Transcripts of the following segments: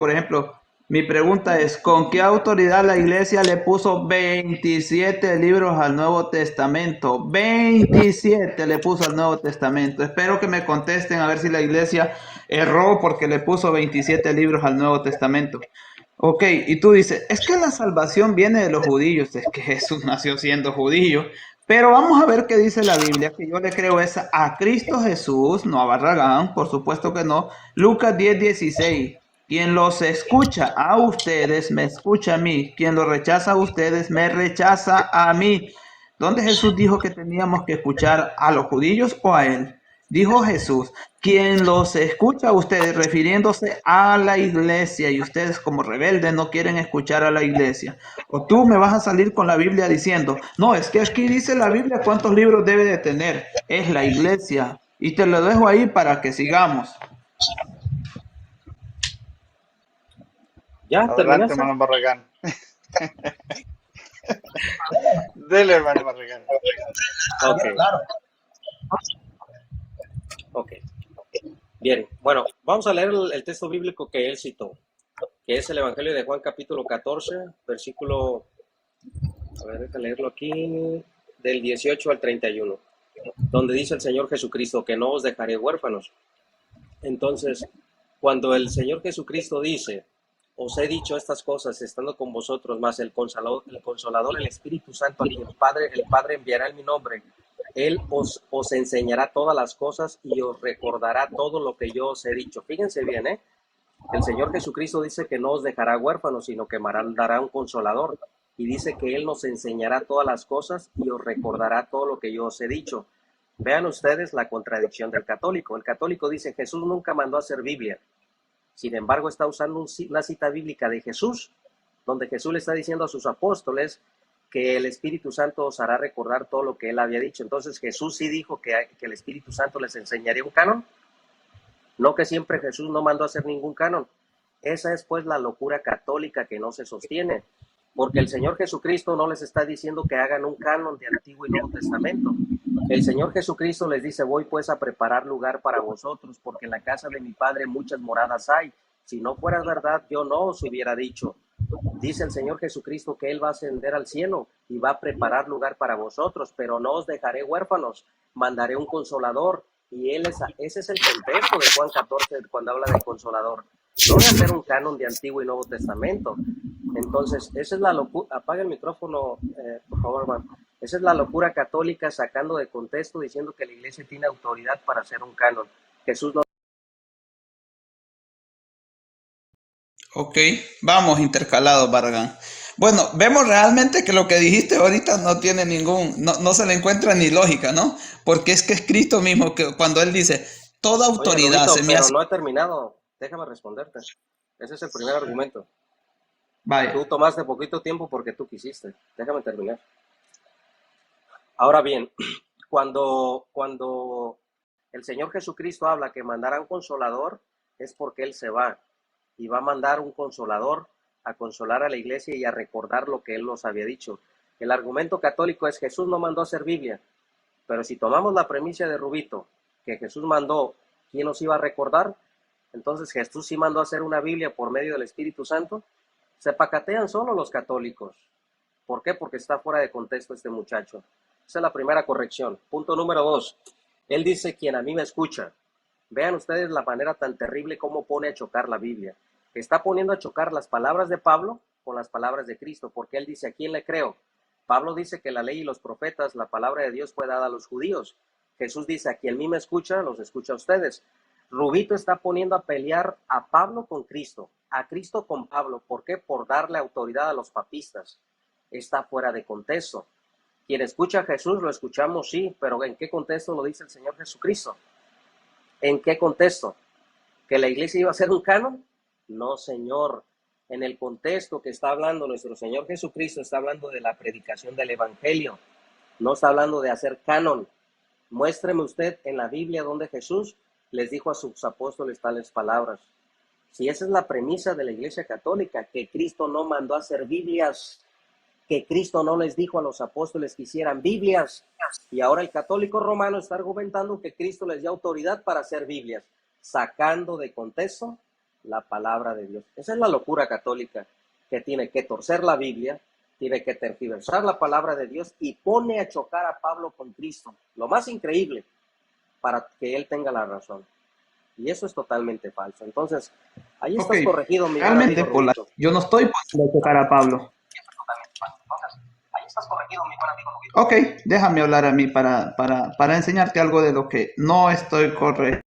Por ejemplo, mi pregunta es, ¿con qué autoridad la iglesia le puso 27 libros al Nuevo Testamento? 27 le puso al Nuevo Testamento. Espero que me contesten a ver si la iglesia erró porque le puso 27 libros al Nuevo Testamento. Ok, y tú dices, es que la salvación viene de los judíos, es que Jesús nació siendo judío, pero vamos a ver qué dice la Biblia, que yo le creo es a Cristo Jesús, no a Barragán, por supuesto que no. Lucas 10:16. Quien los escucha a ustedes, me escucha a mí. Quien los rechaza a ustedes, me rechaza a mí. ¿Dónde Jesús dijo que teníamos que escuchar a los judíos o a él? Dijo Jesús, quien los escucha a ustedes, refiriéndose a la iglesia, y ustedes como rebeldes no quieren escuchar a la iglesia. O tú me vas a salir con la Biblia diciendo, no, es que aquí dice la Biblia cuántos libros debe de tener. Es la iglesia. Y te lo dejo ahí para que sigamos. ¿Ya Adelante, terminaste? hermano Barragán. Dele, hermano Barragán. Ok, ok. Bien, bueno, vamos a leer el texto bíblico que él citó, que es el Evangelio de Juan capítulo 14, versículo, a ver, déjame leerlo aquí, del 18 al 31, donde dice el Señor Jesucristo que no os dejaré huérfanos. Entonces, cuando el Señor Jesucristo dice, os he dicho estas cosas estando con vosotros, más el Consolador, el Espíritu Santo, al que el Padre enviará en mi nombre, Él os enseñará todas las cosas y os recordará todo lo que yo os he dicho. Fíjense bien, el Señor Jesucristo dice que no os dejará huérfanos, sino que dará un consolador. Y dice que Él nos enseñará todas las cosas y os recordará todo lo que yo os he dicho. Vean ustedes la contradicción del católico. El católico dice, Jesús nunca mandó a hacer Biblia. Sin embargo, está usando una cita bíblica de Jesús, donde Jesús le está diciendo a sus apóstoles que el Espíritu Santo os hará recordar todo lo que Él había dicho. Entonces, Jesús sí dijo que el Espíritu Santo les enseñaría un canon. No, que siempre Jesús no mandó a hacer ningún canon. Esa es pues la locura católica que no se sostiene, porque el Señor Jesucristo no les está diciendo que hagan un canon de Antiguo y Nuevo Testamento. El Señor Jesucristo les dice, voy pues a preparar lugar para vosotros, porque en la casa de mi Padre muchas moradas hay. Si no fuera verdad, yo no os hubiera dicho. Dice el Señor Jesucristo que Él va a ascender al cielo y va a preparar lugar para vosotros, pero no os dejaré huérfanos, mandaré un consolador. Y ese es el contexto de Juan 14 cuando habla de consolador, no de hacer un canon de Antiguo y Nuevo Testamento. Entonces, esa es la locura. Apaga el micrófono, por favor, man. Esa es la locura católica sacando de contexto, diciendo que la iglesia tiene autoridad para hacer un canon. Jesús no. Ok, vamos intercalados, Barragán. Bueno, vemos realmente que lo que dijiste ahorita no tiene no se le encuentra ni lógica, ¿no? Porque es que es Cristo mismo que cuando Él dice, toda Oye, autoridad Rubito, se me pero hace... no he terminado. Déjame responderte. Ese es el primer argumento. Tú Vaya, tomaste poquito tiempo porque tú quisiste. Déjame terminar. Ahora bien, cuando el Señor Jesucristo habla que mandará un consolador, es porque Él se va y va a mandar un consolador a consolar a la iglesia y a recordar lo que Él nos había dicho. El argumento católico es Jesús no mandó a hacer Biblia, pero si tomamos la premisa de Rubito, que Jesús mandó, ¿quién nos iba a recordar? Entonces Jesús sí mandó a hacer una Biblia por medio del Espíritu Santo. Se pacatean solo los católicos. ¿Por qué? Porque está fuera de contexto este muchacho. Esa es la primera corrección. Punto número 2. Él dice, quien a mí me escucha. Vean ustedes la manera tan terrible como pone a chocar la Biblia. Está poniendo a chocar las palabras de Pablo con las palabras de Cristo, porque él dice, ¿a quién le creo? Pablo dice que la ley y los profetas, la palabra de Dios fue dada a los judíos. Jesús dice, a quien a mí me escucha, los escucha a ustedes. Rubito está poniendo a pelear a Pablo con Cristo, a Cristo con Pablo. ¿Por qué? Por darle autoridad a los papistas. Está fuera de contexto. Quien escucha a Jesús lo escuchamos, sí, pero ¿en qué contexto lo dice el Señor Jesucristo? ¿En qué contexto? ¿Que la iglesia iba a ser un canon? No, Señor. En el contexto que está hablando nuestro Señor Jesucristo, está hablando de la predicación del Evangelio. No está hablando de hacer canon. Muéstreme usted en la Biblia donde Jesús les dijo a sus apóstoles tales palabras. Si esa es la premisa de la Iglesia Católica, que Cristo no mandó a hacer Biblias, que Cristo no les dijo a los apóstoles que hicieran Biblias, y ahora el católico romano está argumentando que Cristo les dio autoridad para hacer Biblias, sacando de contexto la palabra de Dios. Esa es la locura católica, que tiene que torcer la Biblia, tiene que tergiversar la palabra de Dios y pone a chocar a Pablo con Cristo. Lo más increíble, para que él tenga la razón. Y eso es totalmente falso. Entonces, ahí Ok, estás corregido, mi buen realmente amigo Rubito. yo no estoy poniendo a tocar a Pablo. Entonces, ahí estás corregido, mi buen amigo Rubito. Ok, déjame hablar a mí para enseñarte algo de lo que no estoy correcto.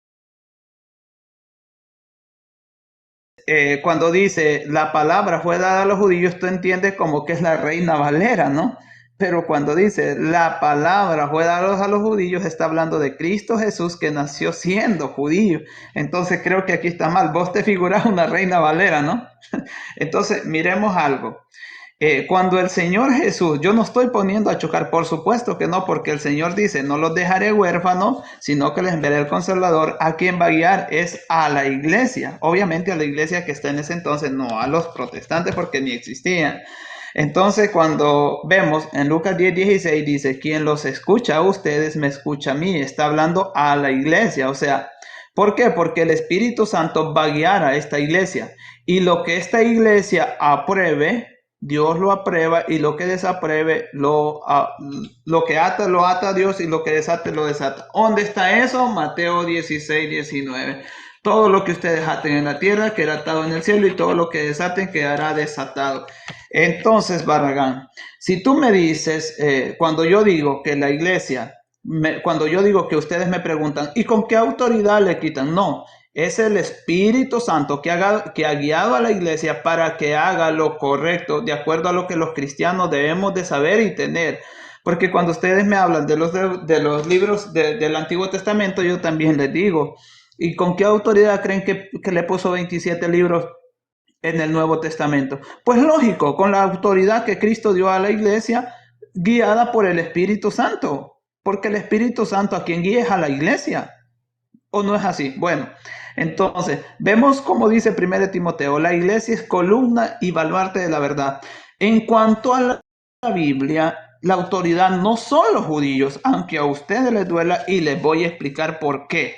Cuando dice la palabra fue dada a los judíos, tú entiendes como que es la Reina Valera, ¿no? Pero cuando dice la palabra fue dada a los judíos, está hablando de Cristo Jesús que nació siendo judío. Entonces creo que aquí está mal. Vos te figurás una Reina Valera, ¿no? Entonces miremos algo. Cuando el Señor Jesús, yo no estoy poniendo a chocar, por supuesto que no, porque el Señor dice, no los dejaré huérfanos, sino que les enviaré el Consolador. ¿A quien va a guiar? Es a la iglesia, obviamente a la iglesia que está en ese entonces, no a los protestantes porque ni existían. Entonces cuando vemos en Lucas 10:16 dice, quien los escucha a ustedes me escucha a mí, está hablando a la iglesia, o sea, ¿por qué? Porque el Espíritu Santo va a guiar a esta iglesia y lo que esta iglesia apruebe, Dios lo aprueba y lo que desapruebe, lo que ata, lo ata a Dios y lo que desate, lo desata. ¿Dónde está eso? Mateo 16:19. Todo lo que ustedes aten en la tierra quedará atado en el cielo y todo lo que desaten quedará desatado. Entonces, Barragán, si tú me dices, cuando yo digo que la iglesia, cuando yo digo que ustedes me preguntan, ¿y con qué autoridad le quitan? No, es el Espíritu Santo que ha guiado a la iglesia para que haga lo correcto, de acuerdo a lo que los cristianos debemos de saber y tener. Porque cuando ustedes me hablan de los libros del Antiguo Testamento, yo también les digo, ¿y con qué autoridad creen que le puso 27 libros en el Nuevo Testamento? Pues lógico, con la autoridad que Cristo dio a la iglesia, guiada por el Espíritu Santo. Porque el Espíritu Santo a quien guía es a la iglesia. ¿O no es así? Bueno, entonces, vemos como dice 1 Timoteo, la iglesia es columna y baluarte de la verdad. En cuanto a la Biblia, la autoridad no son los judíos, aunque a ustedes les duela, y les voy a explicar por qué.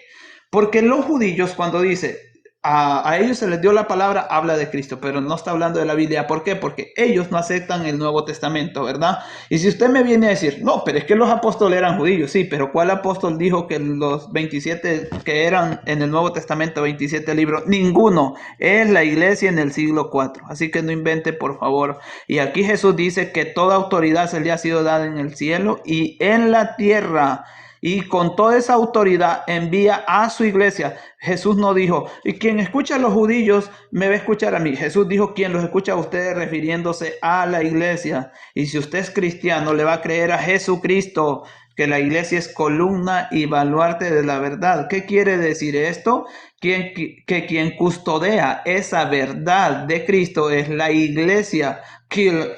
Porque los judíos cuando dice, a ellos se les dio la palabra, habla de Cristo, pero no está hablando de la Biblia. ¿Por qué? Porque ellos no aceptan el Nuevo Testamento, ¿verdad? Y si usted me viene a decir, no, pero es que los apóstoles eran judíos, sí, pero ¿cuál apóstol dijo que los 27 que eran en el Nuevo Testamento, 27 libros? Ninguno. Es la iglesia en el siglo IV. Así que no invente, por favor. Y aquí Jesús dice que toda autoridad se le ha sido dada en el cielo y en la tierra. Y con toda esa autoridad envía a su iglesia. Jesús no dijo, y quien escucha a los judíos me va a escuchar a mí. Jesús dijo, quien los escucha a ustedes refiriéndose a la iglesia. Y si usted es cristiano, le va a creer a Jesucristo, que la iglesia es columna y baluarte de la verdad. ¿Qué quiere decir esto? Que quien custodia esa verdad de Cristo es la iglesia.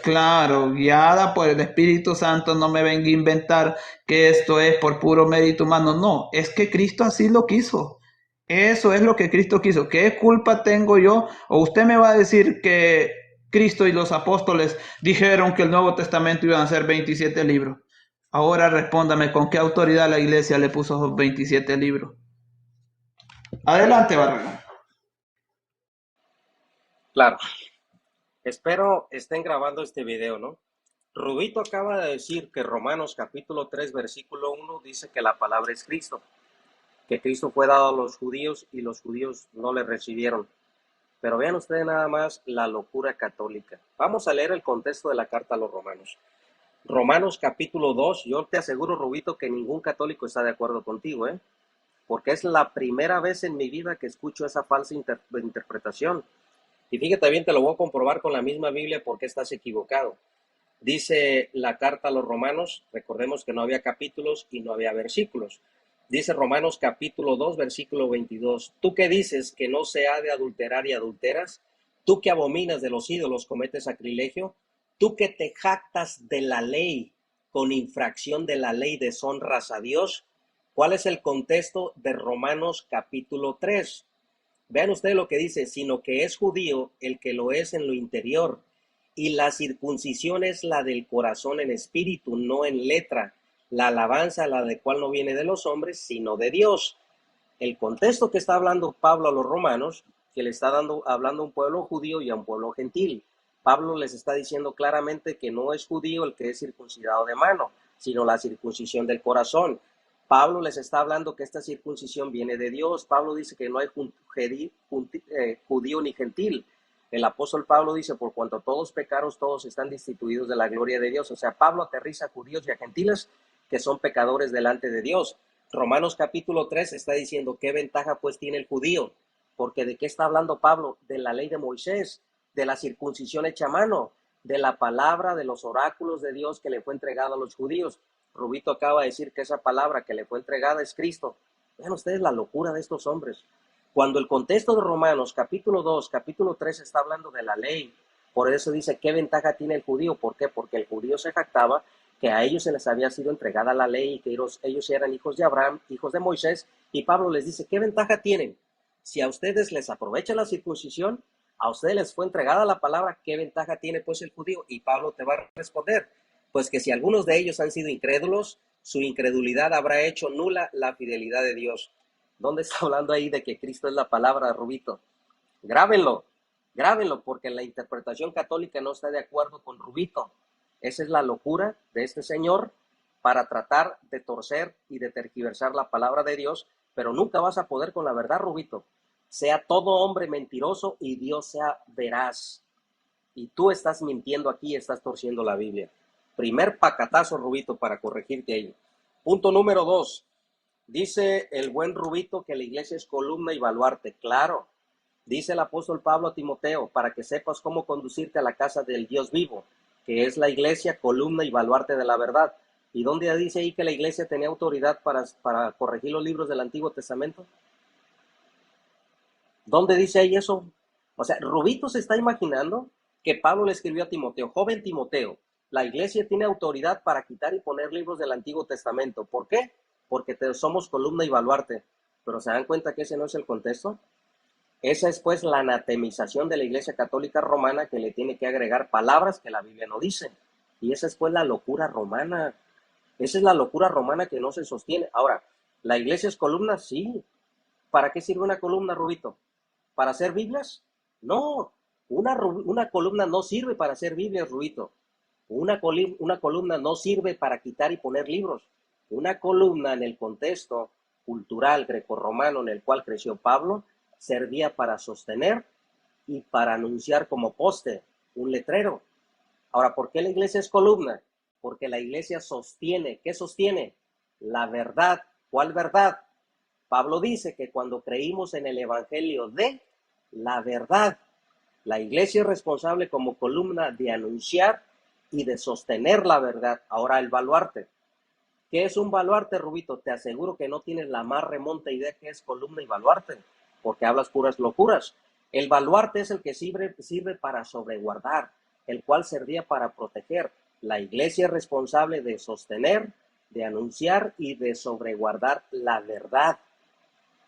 Claro, guiada por el Espíritu Santo, no me venga a inventar que esto es por puro mérito humano. No, es que Cristo así lo quiso. Eso es lo que Cristo quiso. ¿Qué culpa tengo yo? O usted me va a decir que Cristo y los apóstoles dijeron que el Nuevo Testamento iban a ser 27 libros. Ahora respóndame, ¿con qué autoridad la iglesia le puso esos 27 libros? Adelante, Barragán. Claro, espero estén grabando este video, ¿no? Rubito acaba de decir que Romanos capítulo 3, versículo 1 dice que la palabra es Cristo, que Cristo fue dado a los judíos y los judíos no le recibieron. Pero vean ustedes nada más la locura católica. Vamos a leer el contexto de la carta a los romanos. Romanos capítulo 2, yo te aseguro, Rubito, que ningún católico está de acuerdo contigo, porque es la primera vez en mi vida que escucho esa falsa interpretación. Y fíjate bien, te lo voy a comprobar con la misma Biblia porque estás equivocado. Dice la carta a los romanos, recordemos que no había capítulos y no había versículos. Dice Romanos capítulo 2, versículo 22. Tú que dices que no se ha de adulterar y adulteras, tú que abominas de los ídolos, cometes sacrilegio, tú que te jactas de la ley, con infracción de la ley deshonras a Dios. ¿Cuál es el contexto de Romanos capítulo 3? Vean ustedes lo que dice, sino que es judío el que lo es en lo interior, y la circuncisión es la del corazón en espíritu, no en letra, la alabanza la de cual no viene de los hombres, sino de Dios. El contexto que está hablando Pablo a los romanos que le está hablando a un pueblo judío y a un pueblo gentil. Pablo les está diciendo claramente que no es judío el que es circuncidado de mano, sino la circuncisión del corazón. Pablo les está hablando que esta circuncisión viene de Dios. Pablo dice que no hay judío ni gentil. El apóstol Pablo dice, por cuanto todos pecaron, todos están destituidos de la gloria de Dios. O sea, Pablo aterriza a judíos y a gentiles que son pecadores delante de Dios. Romanos capítulo 3 está diciendo, ¿qué ventaja pues tiene el judío? Porque ¿de qué está hablando Pablo? De la ley de Moisés, de la circuncisión hecha a mano, de la palabra, de los oráculos de Dios que le fue entregado a los judíos. Rubito acaba de decir que esa palabra que le fue entregada es Cristo. Vean ustedes la locura de estos hombres. Cuando el contexto de Romanos, capítulo 2, capítulo 3, está hablando de la ley, por eso dice, ¿qué ventaja tiene el judío? ¿Por qué? Porque el judío se jactaba que a ellos se les había sido entregada la ley y que ellos eran hijos de Abraham, hijos de Moisés, y Pablo les dice, ¿qué ventaja tienen? Si a ustedes les aprovecha la circuncisión, a ustedes les fue entregada la palabra, ¿qué ventaja tiene pues el judío? Y Pablo te va a responder, pues que si algunos de ellos han sido incrédulos, su incredulidad habrá hecho nula la fidelidad de Dios. ¿Dónde está hablando ahí de que Cristo es la palabra, Rubito? Grábenlo, porque la interpretación católica no está de acuerdo con Rubito. Esa es la locura de este señor para tratar de torcer y de tergiversar la palabra de Dios, pero nunca vas a poder con la verdad, Rubito. Sea todo hombre mentiroso y Dios sea veraz. Y tú estás mintiendo aquí, estás torciendo la Biblia. Primer pacatazo, Rubito, para corregirte ahí. Punto número 2. Dice el buen Rubito que la iglesia es columna y baluarte. Claro, dice el apóstol Pablo a Timoteo, para que sepas cómo conducirte a la casa del Dios vivo, que es la iglesia, columna y baluarte de la verdad. ¿Y dónde dice ahí que la iglesia tenía autoridad para corregir los libros del Antiguo Testamento? ¿Dónde dice ahí eso? O sea, Rubito se está imaginando que Pablo le escribió a Timoteo, joven Timoteo, la iglesia tiene autoridad para quitar y poner libros del Antiguo Testamento. ¿Por qué? Porque somos columna y baluarte. Pero ¿se dan cuenta que ese no es el contexto? Esa es pues la anatemización de la Iglesia Católica Romana, que le tiene que agregar palabras que la Biblia no dice. Y esa es pues la locura romana. Esa es la locura romana que no se sostiene. Ahora, ¿la iglesia es columna? Sí. ¿Para qué sirve una columna, Rubito? ¿Para hacer Biblias? No. Una columna no sirve para hacer Biblias, Rubito. Una columna no sirve para quitar y poner libros. Una columna, en el contexto cultural grecorromano en el cual creció Pablo, servía para sostener y para anunciar como poste, un letrero. Ahora, ¿por qué la iglesia es columna? Porque la iglesia sostiene. ¿Qué sostiene? La verdad. ¿Cuál verdad? Pablo dice que cuando creímos en el evangelio de la verdad, la iglesia es responsable como columna de anunciar y de sostener la verdad. Ahora, el baluarte. ¿Qué es un baluarte, Rubito? Te aseguro que no tienes la más remota idea que es columna y baluarte, porque hablas puras locuras. El baluarte es el que sirve para sobreguardar, el cual servía para proteger. La iglesia es responsable de sostener, de anunciar y de sobreguardar la verdad.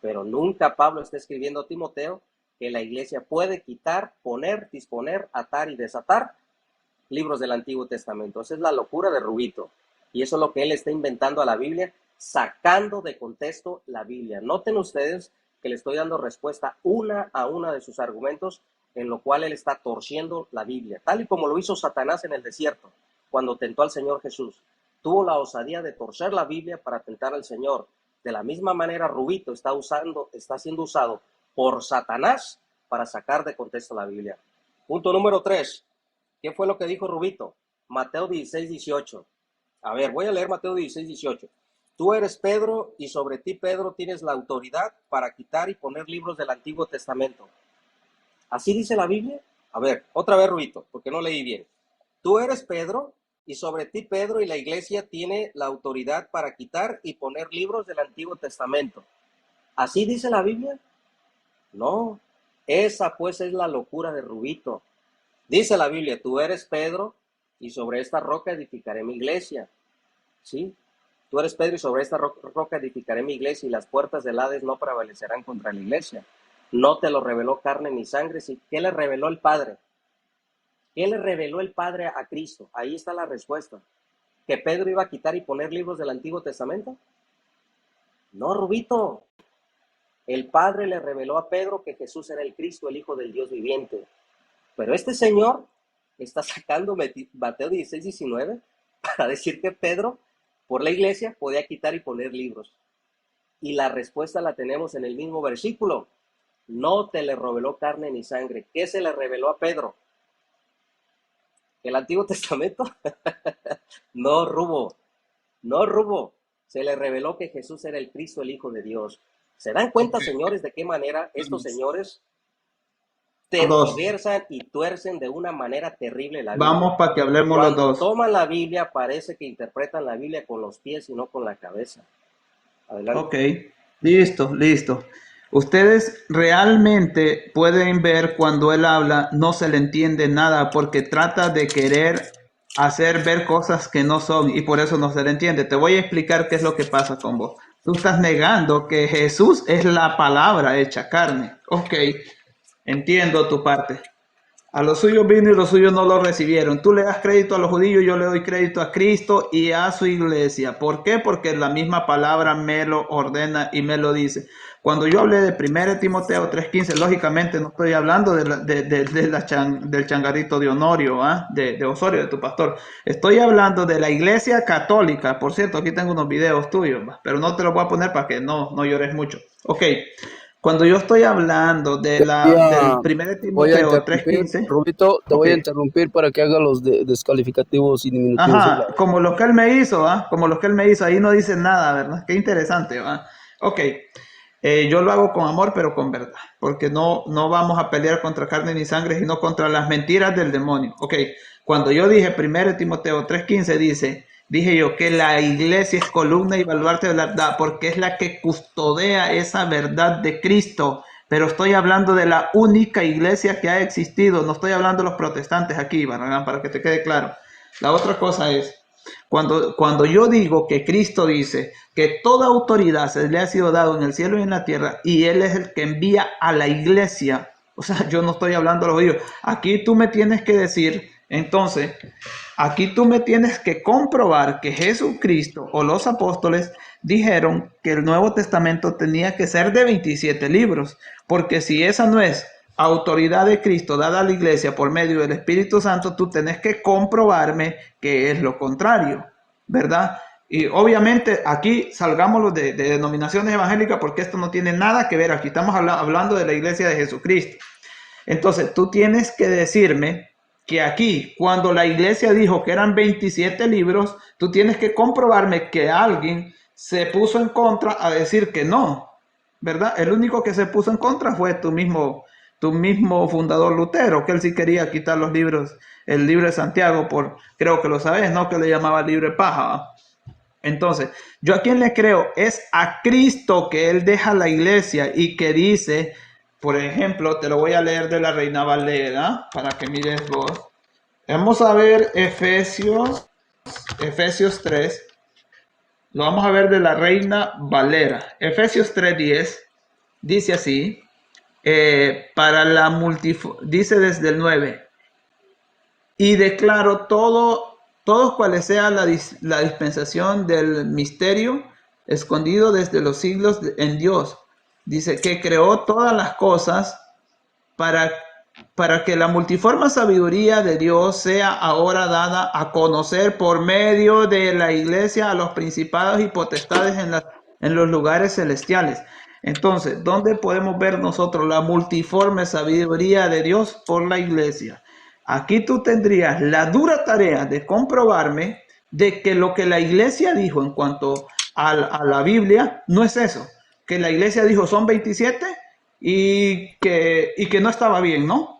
Pero nunca Pablo está escribiendo a Timoteo que la iglesia puede quitar, poner, disponer, atar y desatar libros del Antiguo Testamento. Esa es la locura de Rubito. Y eso es lo que él está inventando a la Biblia, sacando de contexto la Biblia. Noten ustedes que le estoy dando respuesta una a una de sus argumentos, en lo cual él está torciendo la Biblia, tal y como lo hizo Satanás en el desierto, cuando tentó al Señor Jesús. Tuvo la osadía de torcer la Biblia para tentar al Señor. De la misma manera, Rubito está siendo usado por Satanás para sacar de contexto la Biblia. Punto número 3. ¿Qué fue lo que dijo Rubito? Mateo 16, 18. A ver, voy a leer Mateo 16, 18. Tú eres Pedro y sobre ti, Pedro, tienes la autoridad para quitar y poner libros del Antiguo Testamento. ¿Así dice la Biblia? A ver, otra vez, Rubito, porque no leí bien. Tú eres Pedro y sobre ti, Pedro, y la iglesia tiene la autoridad para quitar y poner libros del Antiguo Testamento. ¿Así dice la Biblia? No, esa pues es la locura de Rubito. Dice la Biblia, tú eres Pedro y sobre esta roca edificaré mi iglesia. ¿Sí? Tú eres Pedro y sobre esta roca edificaré mi iglesia y las puertas del Hades no prevalecerán contra la iglesia. No te lo reveló carne ni sangre. ¿Sí? ¿Qué le reveló el Padre? ¿Qué le reveló el Padre a Cristo? Ahí está la respuesta. ¿Que Pedro iba a quitar y poner libros del Antiguo Testamento? No, Rubito. el Padre le reveló a Pedro que Jesús era el Cristo, el Hijo del Dios viviente. Pero este señor está sacando Mateo 16, 19 para decir que Pedro, por la iglesia, podía quitar y poner libros. Y la respuesta la tenemos en el mismo versículo. No te le reveló carne ni sangre. ¿Qué se le reveló a Pedro? ¿El Antiguo Testamento? No, Rubo. No, Rubo. Se le reveló que Jesús era el Cristo, el Hijo de Dios. ¿Se dan cuenta, señores, de qué manera estos señores tergiversan y tuercen de una manera terrible la Biblia? Vamos para que hablemos los Cuando dos. toman la Biblia, parece que interpretan la Biblia con los pies y no con la cabeza. Adelante. Ok, listo. Ustedes realmente pueden ver cuando él habla, no se le entiende nada porque trata de querer hacer ver cosas que no son y por eso no se le entiende. Te voy a explicar qué es lo que pasa con vos. Tú estás negando que Jesús es la palabra hecha carne. Ok, entiendo tu parte. A los suyos vino y los suyos no lo recibieron. Tú le das crédito a los judíos, yo le doy crédito a Cristo y a su iglesia. ¿Por qué? Porque la misma palabra me lo ordena y me lo dice. Cuando yo hablé de 1 Timoteo 3:15, lógicamente no estoy hablando del changarrito de Honorio, de Osorio, de tu pastor. Estoy hablando de la iglesia católica. Por cierto, aquí tengo unos videos tuyos, pero no te los voy a poner para que no llores mucho. Ok. Cuando yo estoy hablando del 1 Voy a Timoteo interrumpir, 3:15, Rubito, te voy a interrumpir para que haga los descalificativos y diminutivos. ajá, como los que él me hizo, como los que él me hizo, ahí no dice nada, ¿verdad? Qué interesante, ¿va? Ok, yo lo hago con amor, pero con verdad, porque no vamos a pelear contra carne ni sangre, sino contra las mentiras del demonio. Ok, cuando yo dije 1 Timoteo 3:15, dije yo que la iglesia es columna y baluarte de la verdad, porque es la que custodea esa verdad de Cristo. Pero estoy hablando de la única iglesia que ha existido, no estoy hablando de los protestantes aquí, Barragán, para que te quede claro. La otra cosa es, cuando yo digo que Cristo dice que toda autoridad se le ha sido dado en el cielo y en la tierra, y Él es el que envía a la iglesia, o sea, yo no estoy hablando de los judíos. Aquí tú me tienes que decir, entonces, aquí tú me tienes que comprobar que Jesucristo o los apóstoles dijeron que el Nuevo Testamento tenía que ser de 27 libros, porque si esa no es autoridad de Cristo dada a la iglesia por medio del Espíritu Santo, tú tenés que comprobarme que es lo contrario, ¿verdad? Y obviamente aquí salgámoslo de denominaciones evangélicas porque esto no tiene nada que ver, aquí estamos hablando de la iglesia de Jesucristo. Entonces tú tienes que decirme que aquí, cuando la iglesia dijo que eran 27 libros, tú tienes que comprobarme que alguien se puso en contra a decir que no, ¿verdad? El único que se puso en contra fue tu mismo fundador Lutero, que él sí quería quitar los libros, el libro de Santiago, creo que lo sabes, ¿no? Que le llamaba libro de paja, ¿va? Entonces, yo a quien le creo es a Cristo, que él deja la iglesia y que dice, por ejemplo, te lo voy a leer de la Reina Valera para que mires vos. Vamos a ver Efesios 3. Lo vamos a ver de la Reina Valera. Efesios 3:10 dice así, dice desde el 9, y declaro todos cuales sea la dispensación del misterio escondido desde los siglos en Dios. Dice que creó todas las cosas para que la multiforme sabiduría de Dios sea ahora dada a conocer por medio de la iglesia a los principados y potestades en los lugares celestiales. Entonces, ¿dónde podemos ver nosotros la multiforme sabiduría de Dios? Por la iglesia. Aquí tú tendrías la dura tarea de comprobarme de que lo que la iglesia dijo en cuanto a la Biblia no es eso. Que la iglesia dijo son 27 y que no estaba bien, ¿no?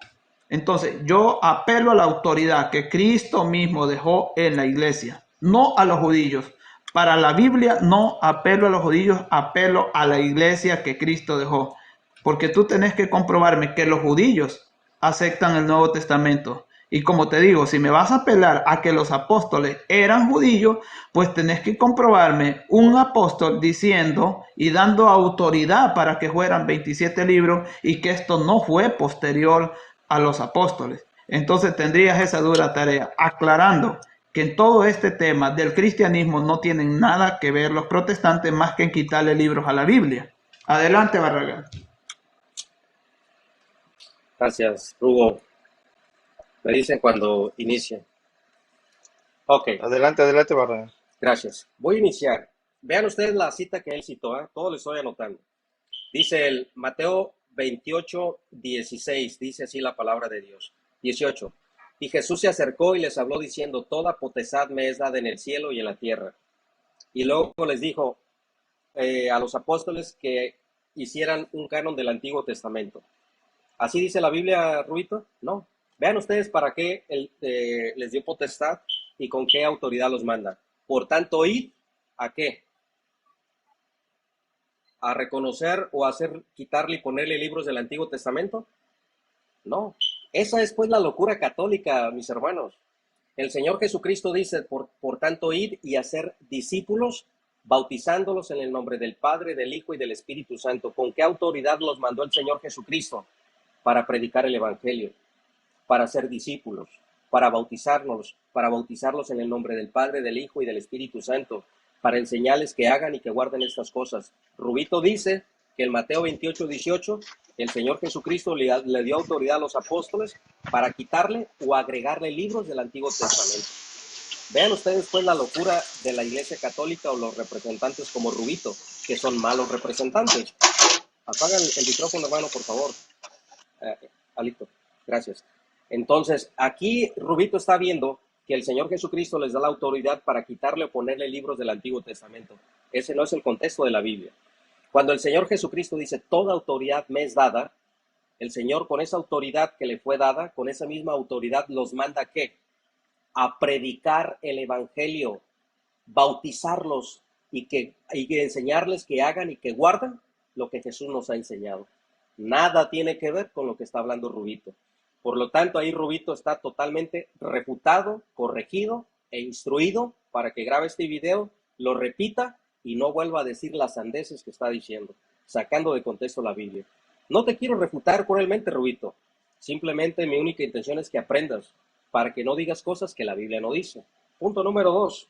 Entonces yo apelo a la autoridad que Cristo mismo dejó en la iglesia, no a los judíos. Para la Biblia no apelo a los judíos, apelo a la iglesia que Cristo dejó. Porque tú tenés que comprobarme que los judíos aceptan el Nuevo Testamento. Y como te digo, si me vas a apelar a que los apóstoles eran judíos, pues tenés que comprobarme un apóstol diciendo y dando autoridad para que fueran 27 libros y que esto no fue posterior a los apóstoles. Entonces tendrías esa dura tarea, aclarando que en todo este tema del cristianismo no tienen nada que ver los protestantes más que en quitarle libros a la Biblia. Adelante, Barragán. Gracias, Hugo. Me dicen cuando inicie. Ok, Adelante, adelante, Barragán. gracias. Voy a iniciar. Vean ustedes la cita que él citó, ¿eh? Todo lo estoy anotando. Dice el Mateo 28:16, dice así la palabra de Dios. 18. Y Jesús se acercó y les habló diciendo, toda potestad me es dada en el cielo y en la tierra. Y luego les dijo a los apóstoles que hicieran un canon del Antiguo Testamento. ¿Así dice la Biblia, Ruito? No. Vean ustedes para qué él les dio potestad y con qué autoridad los manda. Por tanto, id, ¿a qué? ¿A reconocer o hacer, quitarle y ponerle libros del Antiguo Testamento? No. Esa es pues la locura católica, mis hermanos. El Señor Jesucristo dice, por tanto, id y hacer discípulos, bautizándolos en el nombre del Padre, del Hijo y del Espíritu Santo. ¿Con qué autoridad los mandó el Señor Jesucristo? Para predicar el Evangelio, para ser discípulos, para bautizarlos en el nombre del Padre, del Hijo y del Espíritu Santo, para enseñarles que hagan y que guarden estas cosas. Rubito dice que en Mateo 28:18 el Señor Jesucristo le dio autoridad a los apóstoles para quitarle o agregarle libros del Antiguo Testamento. Vean ustedes pues la locura de la Iglesia Católica o los representantes como Rubito, que son malos representantes. Apaga el micrófono, hermano, por favor. Alito, gracias. Entonces, aquí Rubito está viendo que el Señor Jesucristo les da la autoridad para quitarle o ponerle libros del Antiguo Testamento. Ese no es el contexto de la Biblia. Cuando el Señor Jesucristo dice, toda autoridad me es dada, el Señor con esa autoridad que le fue dada, con esa misma autoridad los manda ¿a qué? A predicar el Evangelio, bautizarlos y que enseñarles que hagan y que guarden lo que Jesús nos ha enseñado. Nada tiene que ver con lo que está hablando Rubito. Por lo tanto, ahí Rubito está totalmente refutado, corregido e instruido para que grabe este video, lo repita y no vuelva a decir las sandeces que está diciendo, sacando de contexto la Biblia. No te quiero refutar cruelmente, Rubito. Simplemente mi única intención es que aprendas para que no digas cosas que la Biblia no dice. Punto número 2.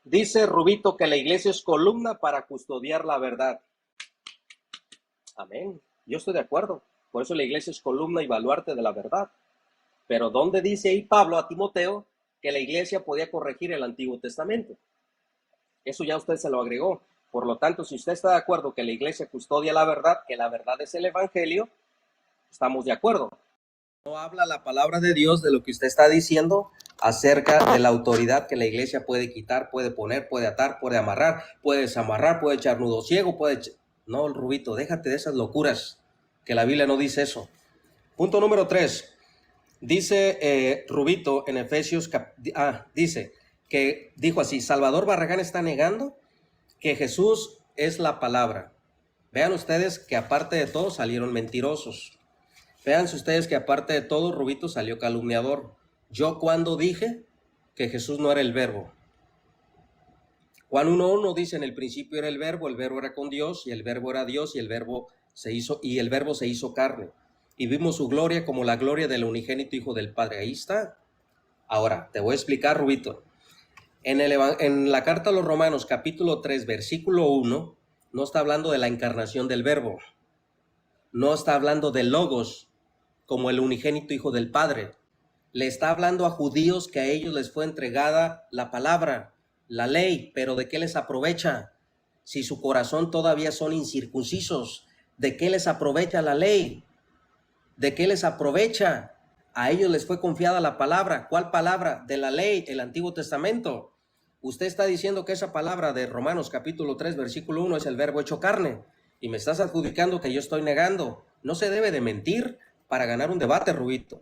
Dice Rubito que la iglesia es columna para custodiar la verdad. Amén. Yo estoy de acuerdo. Por eso la iglesia es columna y baluarte de la verdad. Pero ¿dónde dice ahí Pablo a Timoteo que la iglesia podía corregir el Antiguo Testamento? Eso ya usted se lo agregó. Por lo tanto, si usted está de acuerdo que la iglesia custodia la verdad, que la verdad es el Evangelio, estamos de acuerdo. No habla la palabra de Dios de lo que usted está diciendo acerca de la autoridad que la iglesia puede quitar, puede poner, puede atar, puede amarrar, puede desamarrar, puede echar nudo ciego, puede... No, Rubito, déjate de esas locuras, que la Biblia no dice eso. Punto número 3. Dice Rubito en Efesios, dice que dijo así, Salvador Barragán está negando que Jesús es la palabra. Vean ustedes que aparte de todo salieron mentirosos. Vean ustedes que aparte de todo Rubito salió calumniador. Yo cuando dije que Jesús no era el verbo. Juan 1:1 dice, en el principio era el verbo era con Dios, y el verbo era Dios, y el verbo se hizo carne. Y vimos su gloria como la gloria del unigénito Hijo del Padre. Ahí está. Ahora, te voy a explicar, Rubito. En la carta a los Romanos, capítulo 3, versículo 1, no está hablando de la encarnación del verbo. No está hablando de logos, como el unigénito Hijo del Padre. Le está hablando a judíos que a ellos les fue entregada la palabra, la ley, pero ¿de qué les aprovecha? Si su corazón todavía son incircuncisos, ¿de qué les aprovecha la ley? ¿De qué les aprovecha? A ellos les fue confiada la palabra. ¿Cuál palabra? De la ley, el Antiguo Testamento. Usted está diciendo que esa palabra de Romanos capítulo 3, versículo 1 es el verbo hecho carne, y me estás adjudicando que yo estoy negando. No se debe de mentir para ganar un debate, Rubito.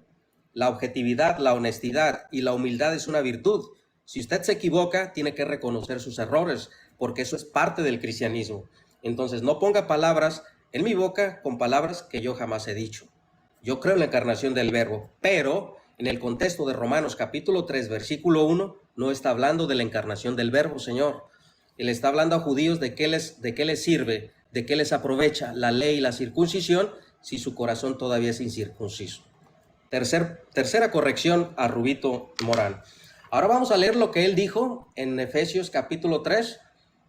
La objetividad, la honestidad y la humildad es una virtud. Si usted se equivoca, tiene que reconocer sus errores, porque eso es parte del cristianismo. Entonces, no ponga palabras en mi boca con palabras que yo jamás he dicho. Yo creo en la encarnación del verbo, pero en el contexto de Romanos capítulo 3, versículo 1, no está hablando de la encarnación del verbo, Señor. Él está hablando a judíos de qué les sirve, de qué les aprovecha la ley y la circuncisión si su corazón todavía es incircunciso. Tercera corrección a Rubito Morán. Ahora vamos a leer lo que él dijo en Efesios capítulo 3,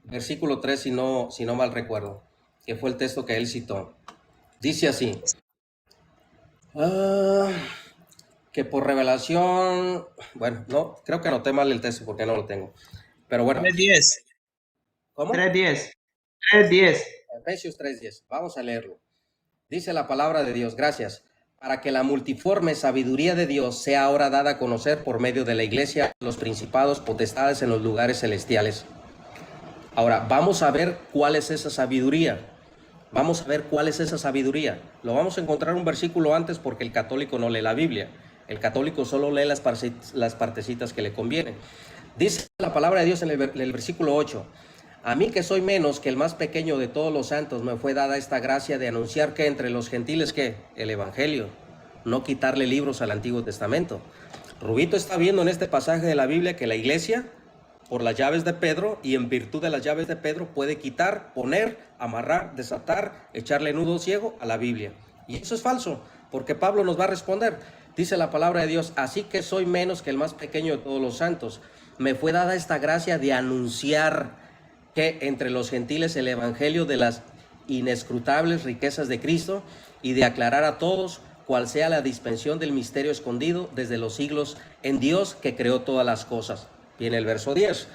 versículo 3, si no mal recuerdo, que fue el texto que él citó. Dice así, ah, que por revelación, bueno, no, creo que anoté mal el texto porque no lo tengo. Pero bueno, 3:10. ¿cómo? 3:10. 3:10. Efesios 3:10, vamos a leerlo. Dice la palabra de Dios, gracias, para que la multiforme sabiduría de Dios sea ahora dada a conocer por medio de la iglesia, los principados, potestades en los lugares celestiales. Ahora, vamos a ver cuál es esa sabiduría. Vamos a ver cuál es esa sabiduría. Lo vamos a encontrar un versículo antes porque el católico no lee la Biblia. El católico solo lee las partecitas que le convienen. Dice la palabra de Dios en el versículo 8. A mí que soy menos que el más pequeño de todos los santos, me fue dada esta gracia de anunciar que entre los gentiles, ¿qué? El evangelio. No quitarle libros al Antiguo Testamento. Rubito está viendo en este pasaje de la Biblia que la iglesia, por las llaves de Pedro y en virtud de las llaves de Pedro, puede quitar, poner, amarrar, desatar, echarle nudo ciego a la Biblia. Y eso es falso, porque Pablo nos va a responder. Dice la palabra de Dios, así que soy menos que el más pequeño de todos los santos. Me fue dada esta gracia de anunciar que entre los gentiles el evangelio de las inescrutables riquezas de Cristo y de aclarar a todos cuál sea la dispensión del misterio escondido desde los siglos en Dios que creó todas las cosas. Viene el verso 10.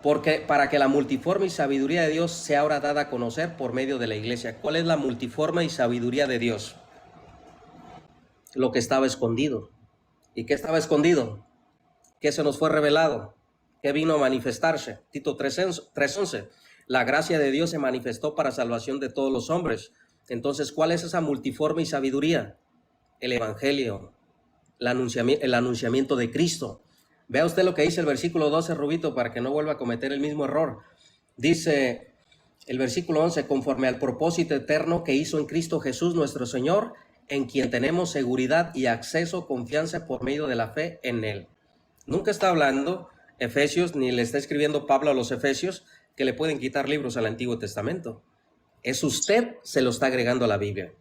Porque para que la multiforme y sabiduría de Dios sea ahora dada a conocer por medio de la iglesia. ¿Cuál es la multiforme y sabiduría de Dios? Lo que estaba escondido. ¿Y qué estaba escondido? ¿Qué se nos fue revelado? ¿Qué vino a manifestarse? Tito 3:11. La gracia de Dios se manifestó para salvación de todos los hombres. Entonces, ¿cuál es esa multiforme y sabiduría? El evangelio, el anunciamiento de Cristo. Vea usted lo que dice el versículo 12, Rubito, para que no vuelva a cometer el mismo error. Dice el versículo 11, conforme al propósito eterno que hizo en Cristo Jesús nuestro Señor, en quien tenemos seguridad y acceso, confianza por medio de la fe en Él. Nunca está hablando Efesios, ni le está escribiendo Pablo a los Efesios, que le pueden quitar libros al Antiguo Testamento. Es usted se lo está agregando a la Biblia.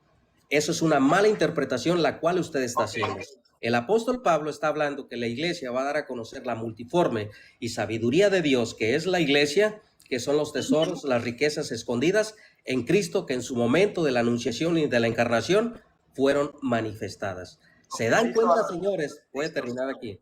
Eso es una mala interpretación la cual usted está haciendo. El apóstol Pablo está hablando que la iglesia va a dar a conocer la multiforme y sabiduría de Dios, que es la iglesia, que son los tesoros, las riquezas escondidas en Cristo, que en su momento de la anunciación y de la encarnación fueron manifestadas. ¿Se dan cuenta, señores? Voy a terminar aquí,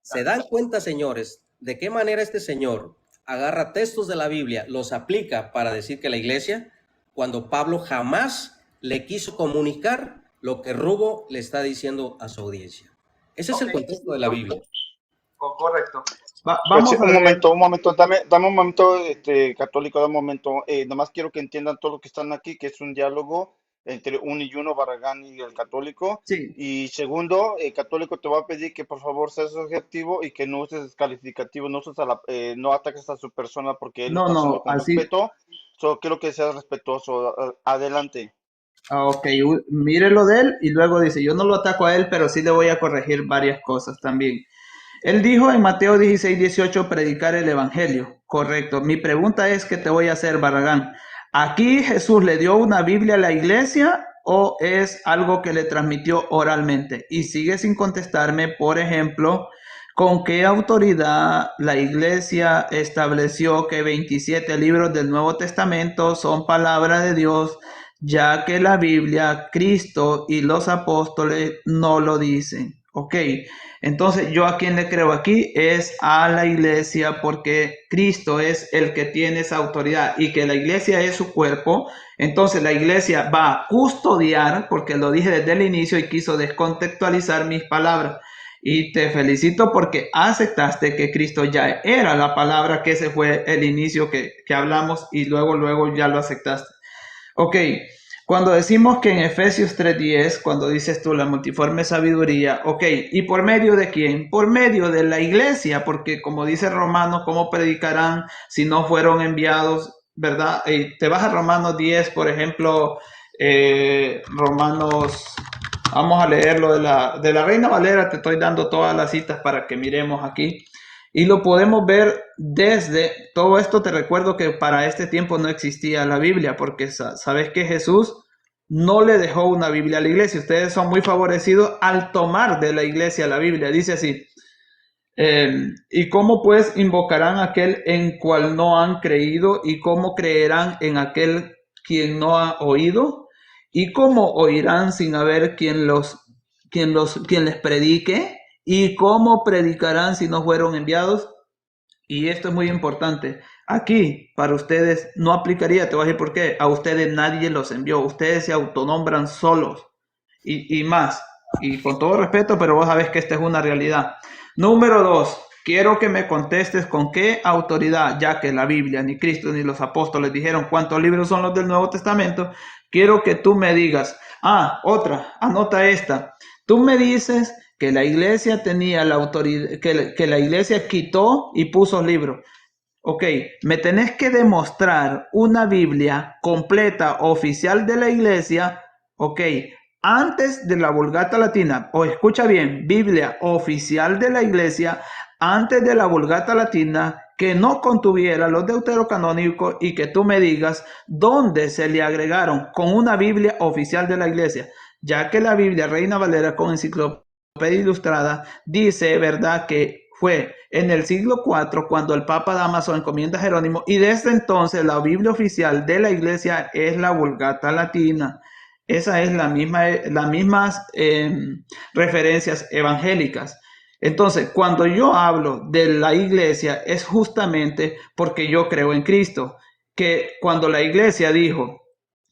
¿Se dan cuenta, señores, de qué manera este señor agarra textos de la Biblia, los aplica para decir que la iglesia, cuando Pablo jamás le quiso comunicar lo que Rubo le está diciendo a su audiencia? Ese es el contexto de la Biblia. Correcto. Vamos un momento, dame un momento, católico, dame un momento. Nomás quiero que entiendan todos los que están aquí, que es un diálogo entre uno y uno, Barragán y el católico. Sí. Y segundo, el católico te va a pedir que por favor seas objetivo y que no uses descalificativo, no uses no ataques a su persona porque él está haciendo con respeto. Solo quiero que seas respetuoso. Adelante. Ok, mire lo de él y luego dice, yo no lo ataco a él, pero sí le voy a corregir varias cosas también. Él dijo en Mateo 16:18 predicar el evangelio. Correcto. Mi pregunta es, ¿qué te voy a hacer, Barragán? ¿Aquí Jesús le dio una Biblia a la iglesia o es algo que le transmitió oralmente? Y sigue sin contestarme, por ejemplo, ¿con qué autoridad la iglesia estableció que 27 libros del Nuevo Testamento son palabra de Dios, ya que la Biblia, Cristo y los apóstoles no lo dicen? Ok, entonces yo a quien le creo aquí es a la iglesia, porque Cristo es el que tiene esa autoridad y que la iglesia es su cuerpo. Entonces la iglesia va a custodiar, porque lo dije desde el inicio y quiso descontextualizar mis palabras. Y te felicito porque aceptaste que Cristo ya era la palabra, que ese fue el inicio que hablamos y luego ya lo aceptaste. Ok. Cuando decimos que en Efesios 3:10, cuando dices tú la multiforme sabiduría, ok, ¿y por medio de quién? Por medio de la iglesia, porque como dice Romanos, ¿cómo predicarán si no fueron enviados? ¿Verdad? Te vas a Romanos 10, por ejemplo, Romanos, vamos a leerlo de la Reina Valera, te estoy dando todas las citas para que miremos aquí. Y lo podemos ver desde todo esto. Te recuerdo que para este tiempo no existía la Biblia, porque sabes que Jesús no le dejó una Biblia a la iglesia. Ustedes son muy favorecidos al tomar de la iglesia la Biblia. Dice así: ¿Y cómo pues invocarán a aquel en cual no han creído? ¿Y cómo creerán en aquel quien no ha oído? ¿Y cómo oirán sin haber quien les predique? ¿Y cómo predicarán si no fueron enviados? Y esto es muy importante. Aquí, para ustedes, no aplicaría, te voy a decir por qué. A ustedes nadie los envió. Ustedes se autonombran solos. Y más. Y con todo respeto, pero vos sabés que esta es una realidad. Número 2. Quiero que me contestes con qué autoridad, ya que la Biblia, ni Cristo, ni los apóstoles dijeron cuántos libros son los del Nuevo Testamento. Quiero que tú me digas. Otra, anota esta. Tú me dices que la iglesia tenía la autoridad, que la iglesia quitó y puso libros. Ok, me tenés que demostrar una Biblia completa, oficial de la iglesia, ok, antes de la Vulgata Latina, o escucha bien, Biblia oficial de la iglesia, antes de la Vulgata Latina, que no contuviera los deuterocanónicos y que tú me digas dónde se le agregaron con una Biblia oficial de la iglesia, ya que la Biblia Reina Valera con enciclopedia ilustrada dice, ¿verdad?, que fue en el siglo IV cuando el Papa Dámaso encomienda a Jerónimo y desde entonces la Biblia oficial de la iglesia es la Vulgata Latina. Esa es las mismas referencias evangélicas. Entonces, cuando yo hablo de la iglesia es justamente porque yo creo en Cristo, que cuando la iglesia dijo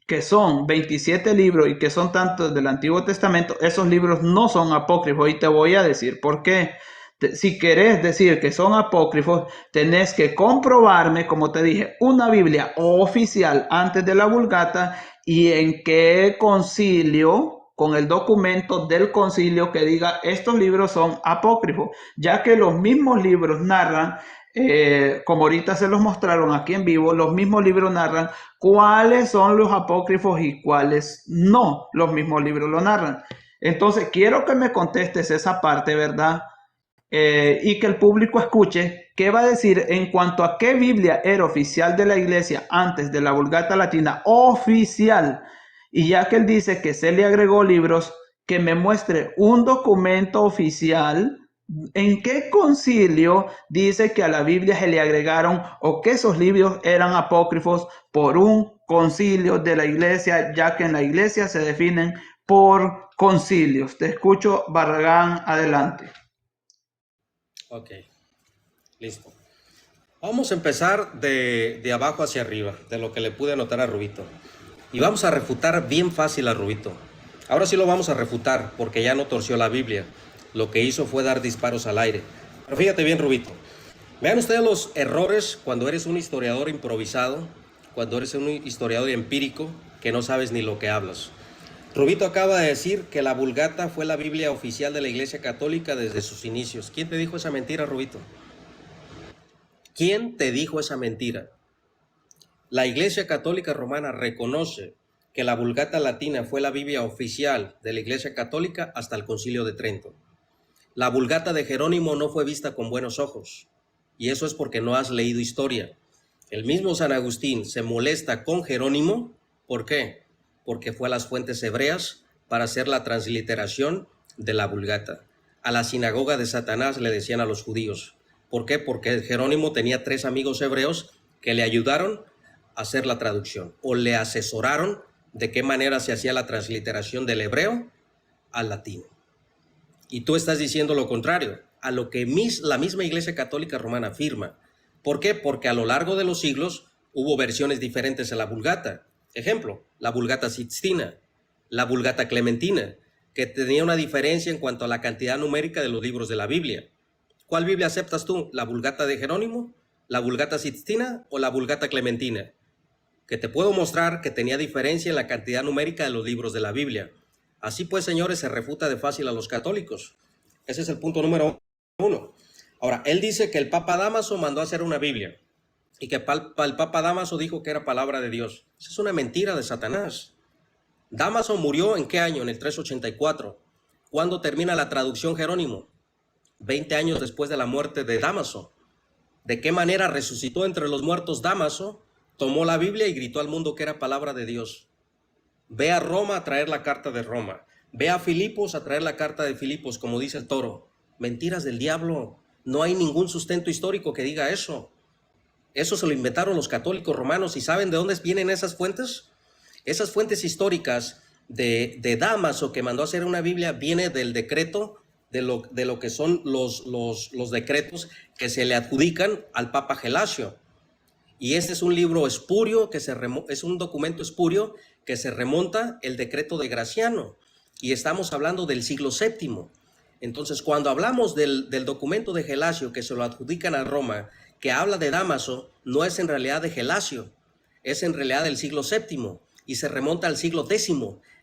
que son 27 libros y que son tantos del Antiguo Testamento, esos libros no son apócrifos y te voy a decir por qué. Si querés decir que son apócrifos, tenés que comprobarme, como te dije, una Biblia oficial antes de la Vulgata y en qué concilio, con el documento del concilio que diga estos libros son apócrifos, ya que los mismos libros narran, como ahorita se los mostraron aquí en vivo, los mismos libros narran cuáles son los apócrifos y cuáles no, los mismos libros lo narran. Entonces, quiero que me contestes esa parte, ¿verdad? Y que el público escuche qué va a decir en cuanto a qué Biblia era oficial de la iglesia antes de la Vulgata Latina, oficial. Y ya que él dice que se le agregó libros, que me muestre un documento oficial. ¿En qué concilio dice que a la Biblia se le agregaron o que esos libros eran apócrifos por un concilio de la iglesia, ya que en la iglesia se definen por concilios? Te escucho, Barragán, adelante. Ok, listo. Vamos a empezar de abajo hacia arriba, de lo que le pude anotar a Rubito. Y vamos a refutar bien fácil a Rubito. Ahora sí lo vamos a refutar, porque ya no torció la Biblia. Lo que hizo fue dar disparos al aire. Pero fíjate bien, Rubito. Vean ustedes los errores cuando eres un historiador improvisado, cuando eres un historiador empírico, que no sabes ni lo que hablas. Rubito acaba de decir que la Vulgata fue la Biblia oficial de la Iglesia Católica desde sus inicios. ¿Quién te dijo esa mentira, Rubito? ¿Quién te dijo esa mentira? La Iglesia Católica Romana reconoce que la Vulgata Latina fue la Biblia oficial de la Iglesia Católica hasta el Concilio de Trento. La Vulgata de Jerónimo no fue vista con buenos ojos, y eso es porque no has leído historia. El mismo San Agustín se molesta con Jerónimo. ¿Por qué? Porque fue a las fuentes hebreas para hacer la transliteración de la Vulgata. A la sinagoga de Satanás le decían a los judíos. ¿Por qué? Porque Jerónimo tenía 3 amigos hebreos que le ayudaron a hacer la traducción o le asesoraron de qué manera se hacía la transliteración del hebreo al latino. Y tú estás diciendo lo contrario a lo que la misma Iglesia Católica Romana afirma. ¿Por qué? Porque a lo largo de los siglos hubo versiones diferentes de la Vulgata. Ejemplo, la Vulgata Sixtina, la Vulgata Clementina, que tenía una diferencia en cuanto a la cantidad numérica de los libros de la Biblia. ¿Cuál Biblia aceptas tú? ¿La Vulgata de Jerónimo, la Vulgata Sixtina o la Vulgata Clementina? Que te puedo mostrar que tenía diferencia en la cantidad numérica de los libros de la Biblia. Así pues, señores, se refuta de fácil a los católicos. Ese es el punto número 1. Ahora, él dice que el Papa Dámaso mandó a hacer una Biblia y que el Papa Dámaso dijo que era palabra de Dios. Esa es una mentira de Satanás. Dámaso murió ¿en qué año? En el 384. ¿Cuándo termina la traducción Jerónimo? 20 años después de la muerte de Dámaso. ¿De qué manera resucitó entre los muertos Dámaso? Tomó la Biblia y gritó al mundo que era palabra de Dios. Ve a Roma a traer la carta de Roma. Ve a Filipos a traer la carta de Filipos, como dice el Toro. Mentiras del diablo. No hay ningún sustento histórico que diga eso. Eso se lo inventaron los católicos romanos. ¿Y saben de dónde vienen esas fuentes? Esas fuentes históricas de Dámaso, que mandó a hacer una Biblia, viene del decreto de lo que son los decretos que se le adjudican al Papa Gelasio. Y este es un libro espurio, es un documento espurio que se remonta el decreto de Graciano. Y estamos hablando del siglo VII. Entonces, cuando hablamos del documento de Gelasio que se lo adjudican a Roma, que habla de Dámaso, no es en realidad de Gelasio, es en realidad del siglo VII y se remonta al siglo X,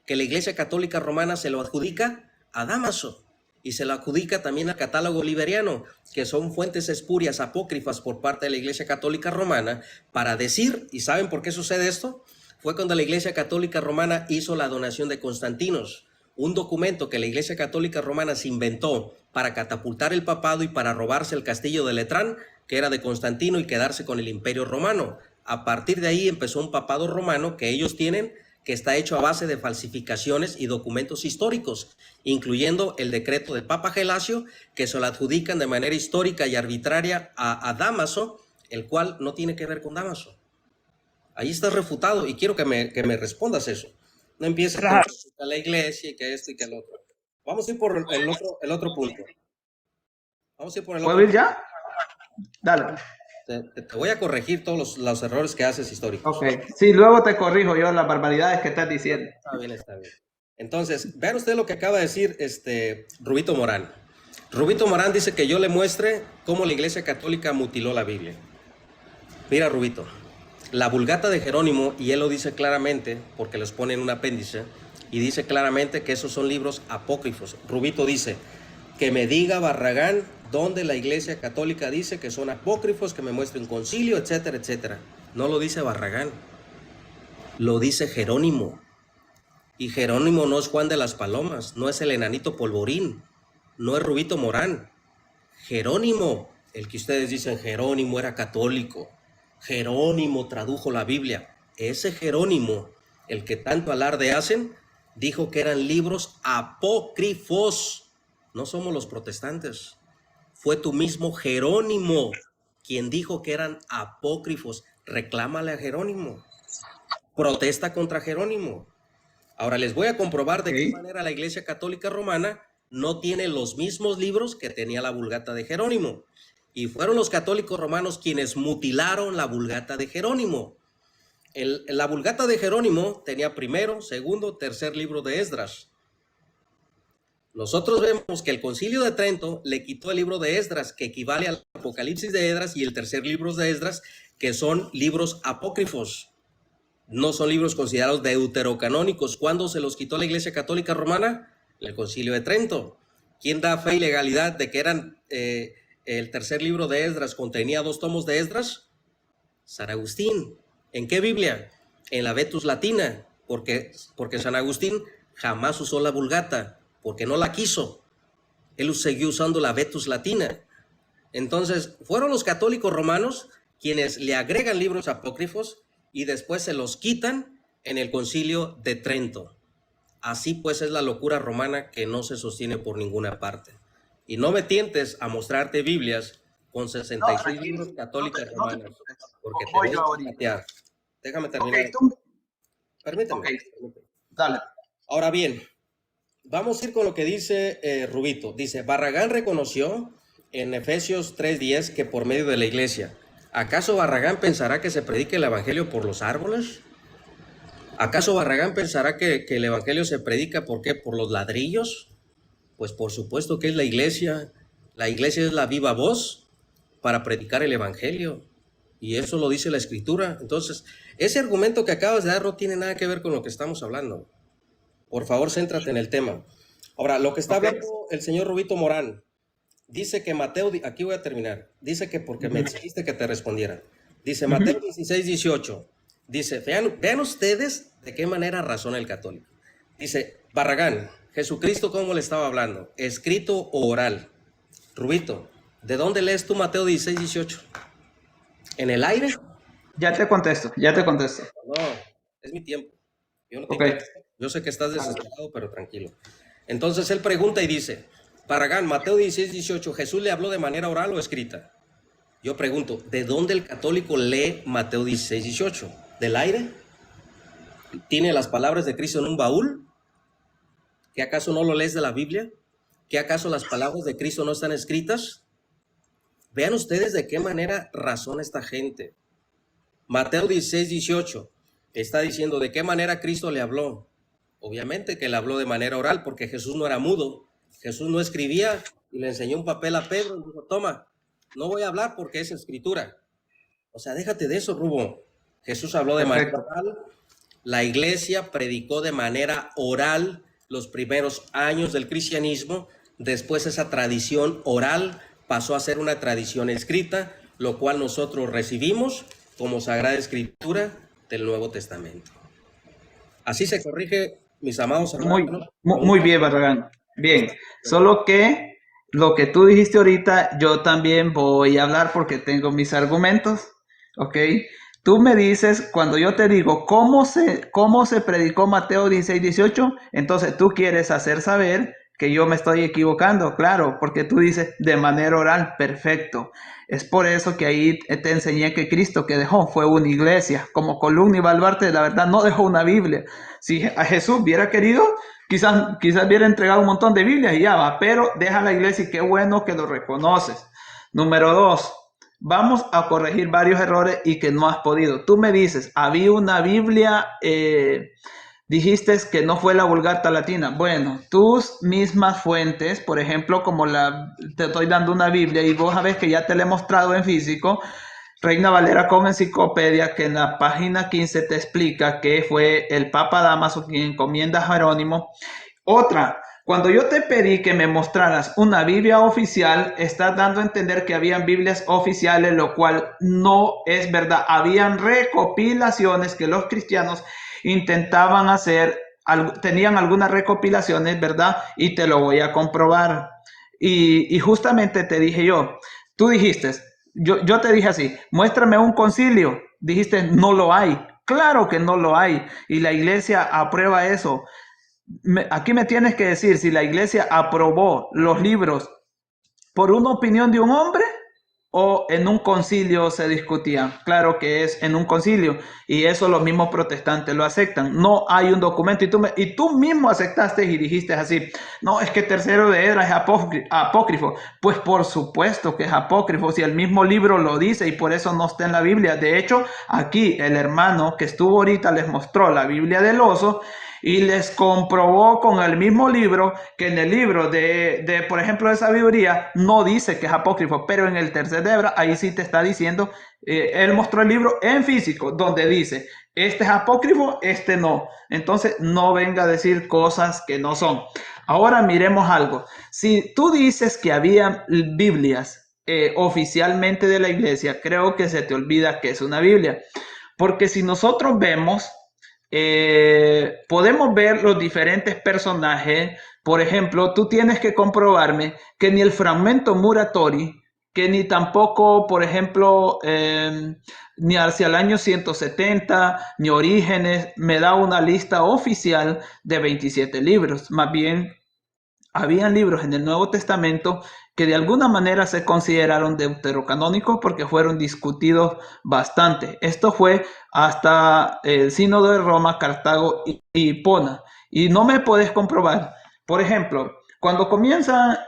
que la Iglesia Católica Romana se lo adjudica a Dámaso y se lo adjudica también al catálogo liberiano, que son fuentes espurias apócrifas por parte de la Iglesia Católica Romana para decir, ¿y saben por qué sucede esto? Fue cuando la Iglesia Católica Romana hizo la donación de Constantinos, un documento que la Iglesia Católica Romana se inventó para catapultar el papado y para robarse el castillo de Letrán, que era de Constantino, y quedarse con el Imperio Romano. A partir de ahí empezó un papado romano que ellos tienen, que está hecho a base de falsificaciones y documentos históricos, incluyendo el decreto del Papa Gelasio, que se lo adjudican de manera histórica y arbitraria a Dámaso, el cual no tiene que ver con Dámaso. Ahí está refutado y quiero que me respondas eso. No empieces con la iglesia y que esto y que el otro. Vamos a ir por el otro punto. Vamos a ir por el otro. ¿Puedo ir ya? Dale. Te voy a corregir todos los errores que haces históricos. Ok. Sí, luego te corrijo yo las barbaridades que estás diciendo. Está bien, está bien. Entonces, vean ustedes lo que acaba de decir Rubito Morán. Rubito Morán dice que yo le muestre cómo la Iglesia Católica mutiló la Biblia. Mira, Rubito. La Vulgata de Jerónimo, y él lo dice claramente, porque los pone en un apéndice, y dice claramente que esos son libros apócrifos. Rubito dice, que me diga Barragán dónde la Iglesia Católica dice que son apócrifos, que me muestre un concilio, etcétera, etcétera. No lo dice Barragán, lo dice Jerónimo. Y Jerónimo no es Juan de las Palomas, no es el enanito Polvorín, no es Rubito Morán. Jerónimo, el que ustedes dicen Jerónimo era católico, Jerónimo tradujo la Biblia. Ese Jerónimo, el que tanto alarde hacen, dijo que eran libros apócrifos. No somos los protestantes. Fue tu mismo Jerónimo quien dijo que eran apócrifos. Reclámale a Jerónimo. Protesta contra Jerónimo. Ahora les voy a comprobar de qué manera la Iglesia Católica Romana no tiene los mismos libros que tenía la Vulgata de Jerónimo. Y fueron los católicos romanos quienes mutilaron la Vulgata de Jerónimo. La Vulgata de Jerónimo tenía primero, segundo, tercer libro de Esdras. Nosotros vemos que el Concilio de Trento le quitó el libro de Esdras, que equivale al Apocalipsis de Esdras, y el tercer libro de Esdras, que son libros apócrifos. No son libros considerados deuterocanónicos. ¿Cuándo se los quitó la Iglesia Católica Romana? El Concilio de Trento. ¿Quién da fe y legalidad de que eran... el tercer libro de Esdras contenía 2 tomos de Esdras? San Agustín. ¿En qué Biblia? En la Vetus Latina, porque San Agustín jamás usó la Vulgata, porque no la quiso. Él siguió usando la Vetus Latina. Entonces, fueron los católicos romanos quienes le agregan libros apócrifos y después se los quitan en el Concilio de Trento. Así pues es la locura romana que no se sostiene por ninguna parte. Y no me tientes a mostrarte Biblias con 66 libros católicas romanas, porque te voy a patear. Déjame terminar. Permítame. Dale. Ahora bien, vamos a ir con lo que dice Rubito. Dice, Barragán reconoció en Efesios 3:10 que por medio de la iglesia. ¿Acaso Barragán pensará que se predique el evangelio por los árboles? ¿Acaso Barragán pensará que el evangelio se predica por qué? ¿Por los ladrillos? Pues por supuesto que es la iglesia. La iglesia es la viva voz para predicar el evangelio. Y eso lo dice la escritura. Entonces, ese argumento que acabas de dar no tiene nada que ver con lo que estamos hablando. Por favor, céntrate en el tema. Ahora, lo que está hablando el señor Rubito Morán, dice que Mateo, aquí voy a terminar, dice que porque me exigiste que te respondiera. Dice Mateo 16:18, dice, vean ustedes de qué manera razona el católico. Dice, Barragán, Jesucristo, ¿cómo le estaba hablando? ¿Escrito o oral? Rubito, ¿de dónde lees tú Mateo 16:18? ¿En el aire? Ya te contesto. No, es mi tiempo. Yo no te contesto. Yo sé que estás desesperado, pero tranquilo. Entonces él pregunta y dice, Paragán, Mateo 16, 18, ¿Jesús le habló de manera oral o escrita? Yo pregunto, ¿de dónde el católico lee Mateo 16, 18? ¿Del aire? ¿Tiene las palabras de Cristo en un baúl? ¿Que acaso no lo lees de la Biblia? ¿Que acaso las palabras de Cristo no están escritas? Vean ustedes de qué manera razona esta gente. Mateo 16, 18 está diciendo de qué manera Cristo le habló. Obviamente que le habló de manera oral, porque Jesús no era mudo. Jesús no escribía y le enseñó un papel a Pedro y dijo, toma, no voy a hablar porque es escritura. O sea, déjate de eso, Rubo. Jesús habló de manera oral. La iglesia predicó de manera oral los primeros años del cristianismo. Después esa tradición oral pasó a ser una tradición escrita, lo cual nosotros recibimos como Sagrada Escritura del Nuevo Testamento. Así se corrige, mis amados hermanos. Muy bien, Barragán. Bien, solo que lo que tú dijiste ahorita, yo también voy a hablar porque tengo mis argumentos, ¿ok? Tú me dices, cuando yo te digo cómo se predicó Mateo 16, 18, entonces tú quieres hacer saber que yo me estoy equivocando, claro, porque tú dices de manera oral, perfecto. Es por eso que ahí te enseñé que Cristo que dejó fue una iglesia, como columna y baluarte, la verdad no dejó una Biblia. Si a Jesús hubiera querido, quizás hubiera entregado un montón de Biblias y ya va, pero deja la iglesia y qué bueno que lo reconoces. Número 2. Vamos a corregir varios errores y que no has podido. Tú me dices, había una Biblia, dijiste que no fue la Vulgata Latina. Bueno, tus mismas fuentes, por ejemplo, como te estoy dando una Biblia y vos sabés que ya te la he mostrado en físico, Reina Valera con enciclopedia, que en la página 15 te explica que fue el Papa Dámaso quien encomienda a Jerónimo. Otra, cuando yo te pedí que me mostraras una Biblia oficial, estás dando a entender que habían Biblias oficiales, lo cual no es verdad. Habían recopilaciones que los cristianos intentaban hacer, tenían algunas recopilaciones, ¿verdad? Y te lo voy a comprobar. Y justamente te dije tú dijiste, yo te dije así, muéstrame un concilio. Dijiste, no lo hay. Claro que no lo hay. Y la iglesia aprueba eso. Aquí me tienes que decir si la iglesia aprobó los libros por una opinión de un hombre o en un concilio se discutía. Claro que es en un concilio y eso los mismos protestantes lo aceptan. No hay un documento y tú mismo aceptaste y dijiste así, no, es que Tercero de Esdras es apócrifo. Pues por supuesto que es apócrifo si el mismo libro lo dice y por eso no está en la Biblia. De hecho, aquí el hermano que estuvo ahorita les mostró la Biblia del oso y les comprobó con el mismo libro que en el libro por ejemplo, de sabiduría no dice que es apócrifo, pero en el Tercer de Esdras ahí sí te está diciendo, él mostró el libro en físico donde dice, este es apócrifo, este no. Entonces no venga a decir cosas que no son. Ahora miremos algo. Si tú dices que había Biblias oficialmente de la iglesia, creo que se te olvida que es una Biblia. Porque si nosotros vemos, podemos ver los diferentes personajes. Por ejemplo, tú tienes que comprobarme que ni el fragmento Muratori, que ni tampoco, por ejemplo, ni hacia el año 170, ni Orígenes, me da una lista oficial de 27 libros. Más bien, habían libros en el Nuevo Testamento que de alguna manera se consideraron deuterocanónicos porque fueron discutidos bastante. Esto fue hasta el Sínodo de Roma, Cartago y Hipona. Y no me puedes comprobar. Por ejemplo, cuando comienza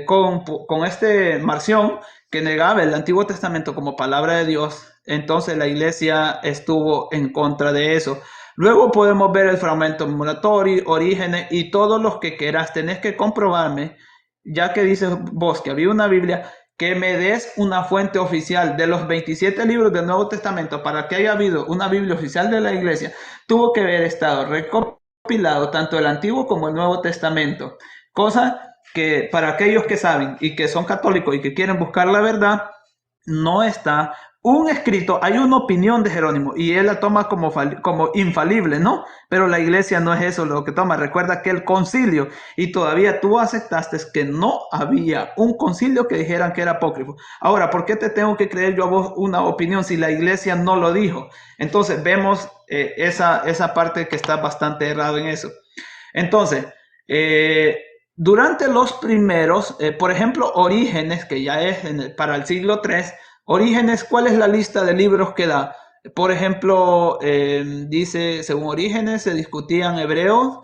con este Marción, que negaba el Antiguo Testamento como palabra de Dios, entonces la iglesia estuvo en contra de eso. Luego podemos ver el fragmento Muratori, Orígenes y todos los que quieras. Tenés que comprobarme, ya que dices vos que había una Biblia, que me des una fuente oficial de los 27 libros del Nuevo Testamento para que haya habido una Biblia oficial de la iglesia. Tuvo que haber estado recopilado tanto el Antiguo como el Nuevo Testamento. Cosa que para aquellos que saben y que son católicos y que quieren buscar la verdad, no está un escrito, hay una opinión de Jerónimo y él la toma como infalible, ¿no? Pero la iglesia no es eso lo que toma. Recuerda que el concilio, y todavía tú aceptaste que no había un concilio que dijeran que era apócrifo. Ahora, ¿por qué te tengo que creer yo a vos una opinión si la iglesia no lo dijo? Entonces vemos esa parte que está bastante errado en eso. Entonces, durante los primeros, por ejemplo, Orígenes, que ya es para el siglo III, Orígenes, ¿cuál es la lista de libros que da? Por ejemplo, dice, según Orígenes, se discutía Hebreos,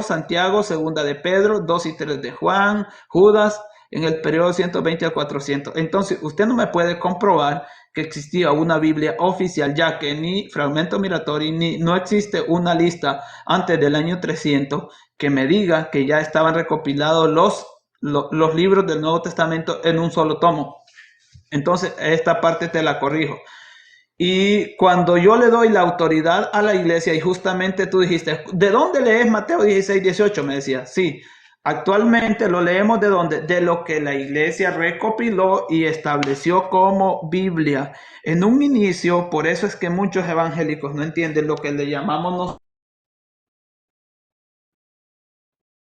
Santiago, Segunda de Pedro, 2 y 3 de Juan, Judas, en el periodo 120 al 400. Entonces, usted no me puede comprobar que existía una Biblia oficial, ya que ni Fragmento Miratori, ni no existe una lista antes del año 300 que me diga que ya estaban recopilados los libros del Nuevo Testamento en un solo tomo. Entonces, esta parte te la corrijo. Y cuando yo le doy la autoridad a la iglesia, y justamente tú dijiste, ¿de dónde lees Mateo 16, 18? Me decía, sí, actualmente lo leemos de dónde, de lo que la iglesia recopiló y estableció como Biblia. En un inicio, por eso es que muchos evangélicos no entienden lo que le llamamos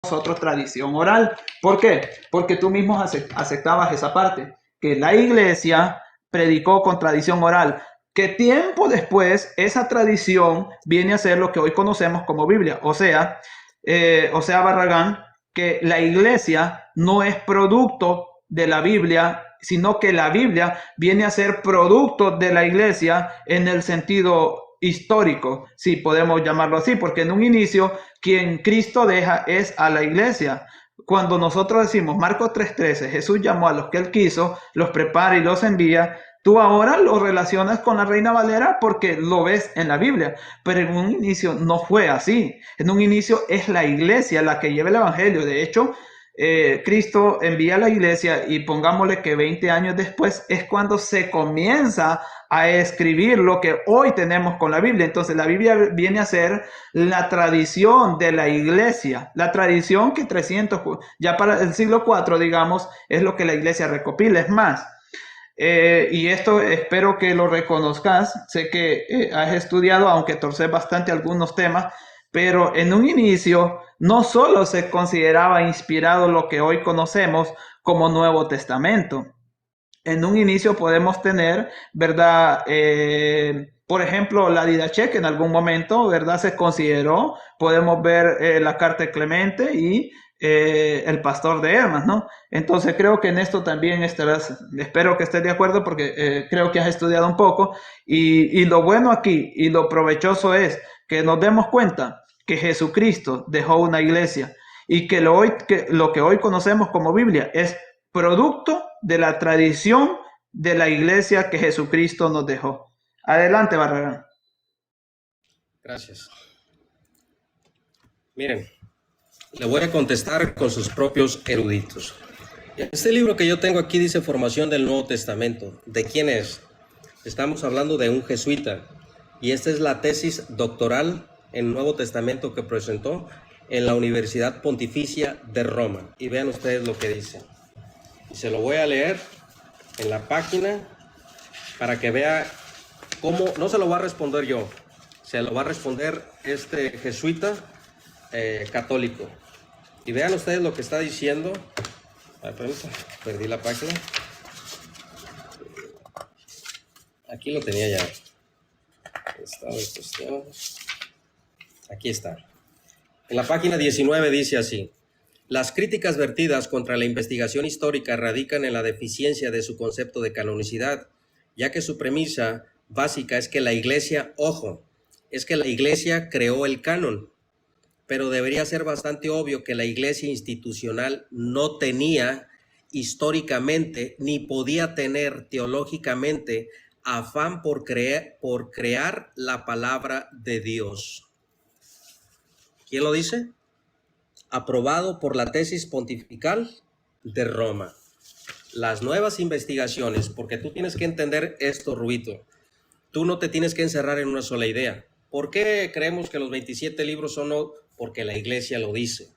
nosotros tradición oral. ¿Por qué? Porque tú mismo aceptabas esa parte, que la iglesia predicó con tradición oral, que tiempo después esa tradición viene a ser lo que hoy conocemos como Biblia. O sea, Barragán, que la iglesia no es producto de la Biblia, sino que la Biblia viene a ser producto de la iglesia en el sentido histórico, si podemos llamarlo así, porque en un inicio quien Cristo deja es a la iglesia. Cuando nosotros decimos Marcos 3:13, Jesús llamó a los que él quiso, los prepara y los envía, tú ahora lo relacionas con la Reina Valera porque lo ves en la Biblia, pero en un inicio no fue así. En un inicio es la iglesia la que lleva el evangelio. De hecho, Cristo envía a la iglesia y pongámosle que 20 años después es cuando se comienza a escribir lo que hoy tenemos con la Biblia. Entonces la Biblia viene a ser la tradición de la iglesia, la tradición que 300, ya para el siglo IV, digamos, es lo que la iglesia recopila. Es más, y esto espero que lo reconozcas, sé que has estudiado, aunque torces bastante algunos temas, pero en un inicio no solo se consideraba inspirado lo que hoy conocemos como Nuevo Testamento. En un inicio podemos tener, ¿verdad? Por ejemplo, la Didache, que en algún momento, ¿verdad? Se consideró, podemos ver la carta de Clemente y el pastor de Hermas, ¿no? Entonces creo que en esto también estarás, espero que estés de acuerdo porque creo que has estudiado un poco y lo bueno aquí y lo provechoso es que nos demos cuenta que Jesucristo dejó una iglesia y que lo que hoy conocemos como Biblia es producto de la tradición de la iglesia que Jesucristo nos dejó. Adelante, Barragán. Gracias. Miren, le voy a contestar con sus propios eruditos. Este libro que yo tengo aquí dice Formación del Nuevo Testamento. ¿De quién es? Estamos hablando de un jesuita. Y esta es la tesis doctoral en Nuevo Testamento que presentó en la Universidad Pontificia de Roma. Y vean ustedes lo que dice. Y se lo voy a leer en la página para que vea cómo, no se lo va a responder yo, se lo va a responder este jesuita católico. Y vean ustedes lo que está diciendo. Perdí la página. Aquí lo tenía ya. Aquí está. En la página 19 dice así: las críticas vertidas contra la investigación histórica radican en la deficiencia de su concepto de canonicidad, ya que su premisa básica es que la Iglesia, ojo, es que la Iglesia creó el canon, pero debería ser bastante obvio que la Iglesia institucional no tenía históricamente ni podía tener teológicamente afán por crear la palabra de Dios. ¿Quién lo dice? Aprobado por la tesis pontifical de Roma. Las nuevas investigaciones, porque tú tienes que entender esto, Rubito, tú no te tienes que encerrar en una sola idea. ¿Por qué creemos que los 27 libros son no? Porque la iglesia lo dice.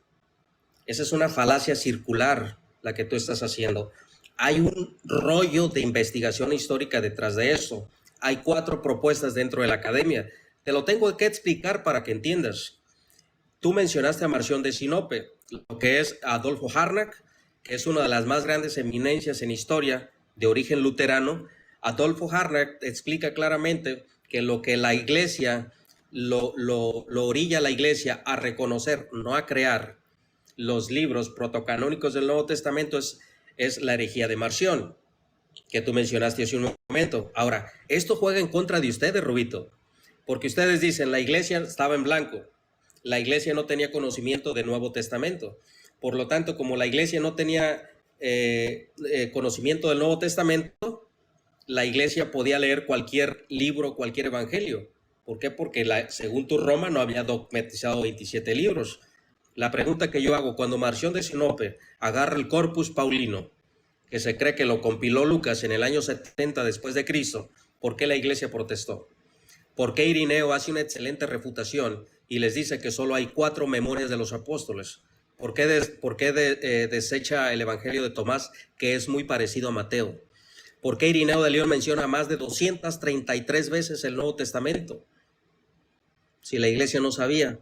Esa es una falacia circular la que tú estás haciendo. Hay un rollo de investigación histórica detrás de eso. Hay 4 propuestas dentro de la academia. Te lo tengo que explicar para que entiendas. Tú mencionaste a Marción de Sinope, lo que es Adolfo Harnack, que es una de las más grandes eminencias en historia de origen luterano. Adolfo Harnack explica claramente que lo que la iglesia, lo orilla a la iglesia a reconocer, no a crear, los libros protocanónicos del Nuevo Testamento es la herejía de Marción, que tú mencionaste hace un momento. Ahora, esto juega en contra de ustedes, Rubito, porque ustedes dicen, la iglesia estaba en blanco, la iglesia no tenía conocimiento del Nuevo Testamento. Por lo tanto, como la iglesia no tenía conocimiento del Nuevo Testamento, la iglesia podía leer cualquier libro, cualquier evangelio. ¿Por qué? Porque según tu Roma no había dogmatizado 27 libros. La pregunta que yo hago, cuando Marción de Sinope agarra el Corpus Paulino, que se cree que lo compiló Lucas en el año 70 después de Cristo, ¿por qué la iglesia protestó? ¿Por qué Irineo hace una excelente refutación y les dice que solo hay 4 memorias de los apóstoles? ¿Por qué desecha el Evangelio de Tomás, que es muy parecido a Mateo? ¿Por qué Irineo de León menciona más de 233 veces el Nuevo Testamento? Si la iglesia no sabía.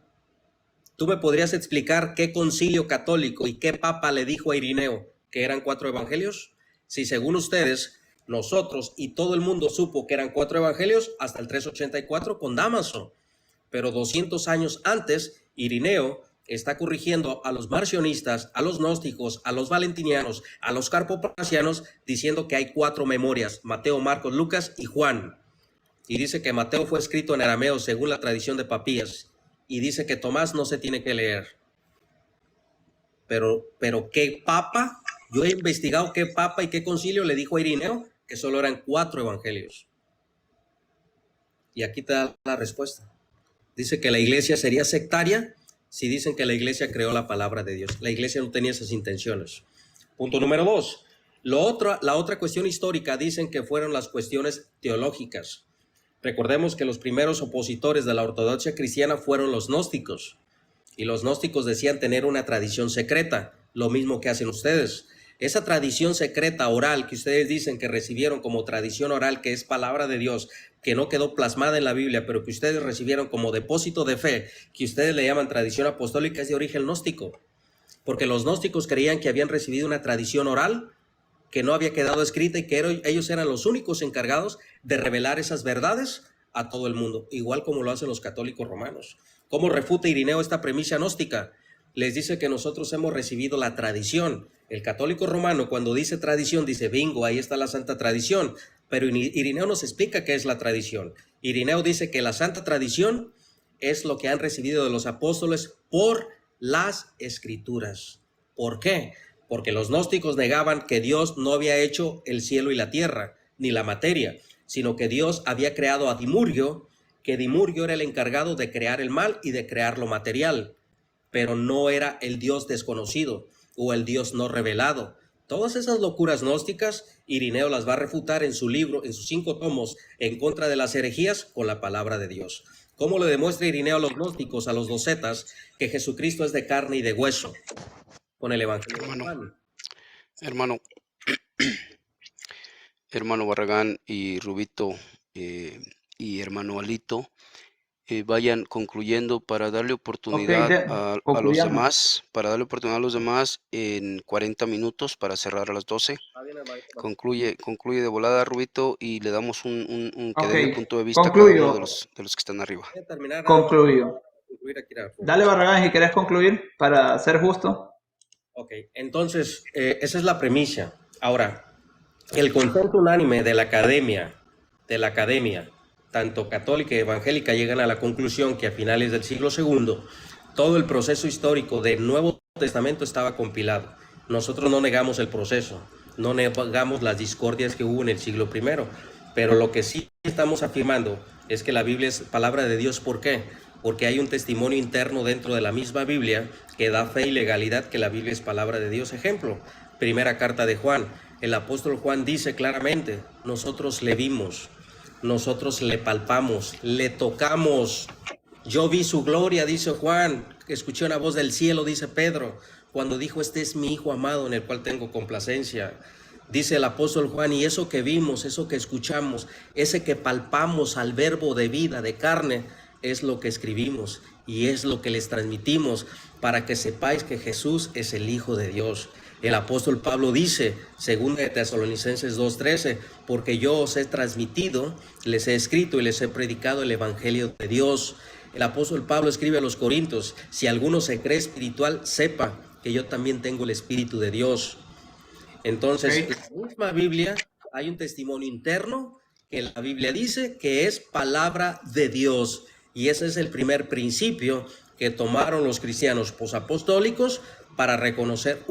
¿Tú me podrías explicar qué concilio católico y qué papa le dijo a Irineo que eran 4 evangelios? Si según ustedes, nosotros y todo el mundo supo que eran 4 evangelios hasta el 384 con Dámaso. Pero 200 años antes, Irineo está corrigiendo a los marcionistas, a los gnósticos, a los valentinianos, a los carpopacianos, diciendo que hay 4 memorias, Mateo, Marcos, Lucas y Juan. Y dice que Mateo fue escrito en arameo según la tradición de Papías. Y dice que Tomás no se tiene que leer. Pero ¿qué papa? Yo he investigado qué papa y qué concilio le dijo a Irineo que solo eran 4 evangelios. Y aquí te da la respuesta. Dice que la iglesia sería sectaria si dicen que la iglesia creó la palabra de Dios. La iglesia no tenía esas intenciones. Punto número 2. La otra cuestión histórica dicen que fueron las cuestiones teológicas. Recordemos que los primeros opositores de la ortodoxia cristiana fueron los gnósticos. Y los gnósticos decían tener una tradición secreta, lo mismo que hacen ustedes. Esa tradición secreta oral que ustedes dicen que recibieron como tradición oral, que es palabra de Dios, que no quedó plasmada en la Biblia, pero que ustedes recibieron como depósito de fe, que ustedes le llaman tradición apostólica, es de origen gnóstico. Porque los gnósticos creían que habían recibido una tradición oral que no había quedado escrita y que ellos eran los únicos encargados de revelar esas verdades a todo el mundo, igual como lo hacen los católicos romanos. ¿Cómo refuta Irineo esta premisa gnóstica? Les dice que nosotros hemos recibido la tradición. El católico romano, cuando dice tradición, dice bingo, ahí está la santa tradición. Pero Irineo nos explica qué es la tradición. Irineo dice que la santa tradición es lo que han recibido de los apóstoles por las escrituras. ¿Por qué? Porque los gnósticos negaban que Dios no había hecho el cielo y la tierra, ni la materia, sino que Dios había creado a Dimurgio, que Dimurgio era el encargado de crear el mal y de crear lo material, pero no era el Dios desconocido o el Dios no revelado. Todas esas locuras gnósticas, Irineo las va a refutar en su libro, en sus 5 tomos, en contra de las herejías, con la palabra de Dios. ¿Cómo le demuestra Irineo a los gnósticos, a los docetas, que Jesucristo es de carne y de hueso? Con el Evangelio de Juan. Hermano Barragán y Rubito y hermano Alito, vayan concluyendo para darle oportunidad a los demás, en 40 minutos para cerrar a las 12. Concluye de volada, Rubito, y le damos un punto de vista a cada uno de los que están arriba. Concluyo. Dale, Barragán, si querés concluir para ser justo. Ok, entonces, esa es la premisa. Ahora, el consenso unánime de la academia, tanto católica y evangélica, llegan a la conclusión que a finales del siglo II, todo el proceso histórico del Nuevo Testamento estaba compilado. Nosotros no negamos el proceso, no negamos las discordias que hubo en el siglo I, pero lo que sí estamos afirmando es que la Biblia es palabra de Dios. ¿Por qué? Porque hay un testimonio interno dentro de la misma Biblia que da fe y legalidad que la Biblia es palabra de Dios. Ejemplo, primera carta de Juan. El apóstol Juan dice claramente, nosotros le vimos, nosotros le palpamos, le tocamos. Yo vi su gloria, dice Juan, escuché una voz del cielo, dice Pedro, cuando dijo, este es mi Hijo amado en el cual tengo complacencia. Dice el apóstol Juan, y eso que vimos, eso que escuchamos, ese que palpamos al verbo de vida, de carne, es lo que escribimos y es lo que les transmitimos para que sepáis que Jesús es el Hijo de Dios. El apóstol Pablo dice, 2 de Tesalonicenses 2:13, porque yo os he transmitido, les he escrito y les he predicado el Evangelio de Dios. El apóstol Pablo escribe a los Corintios, si alguno se cree espiritual, sepa que yo también tengo el Espíritu de Dios. Entonces, en la misma Biblia hay un testimonio interno que la Biblia dice que es palabra de Dios. Y ese es el primer principio que tomaron los cristianos posapostólicos para reconocer,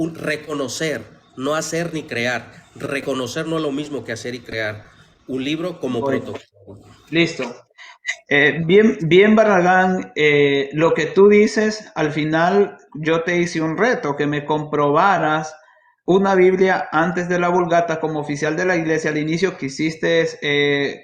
no hacer ni crear. Reconocer no es lo mismo que hacer y crear. Un libro como protocolo. Listo. Bien, Barragán, lo que tú dices, al final yo te hice un reto, que me comprobaras una Biblia antes de la Vulgata como oficial de la iglesia. Al inicio quisiste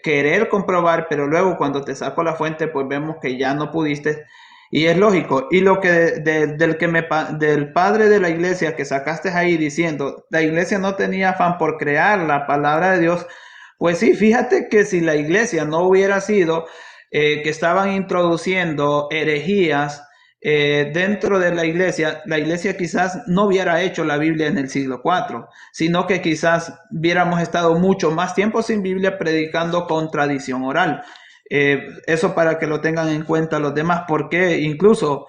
querer comprobar, pero luego cuando te saco la fuente, pues vemos que ya no pudiste. Y es lógico. Y lo que del padre de la iglesia que sacaste ahí diciendo, la iglesia no tenía afán por crear la palabra de Dios, pues sí, fíjate que si la iglesia no hubiera sido que estaban introduciendo herejías dentro de la iglesia quizás no hubiera hecho la Biblia en el siglo IV, sino que quizás hubiéramos estado mucho más tiempo sin Biblia predicando con tradición oral. Eso para que lo tengan en cuenta los demás, porque incluso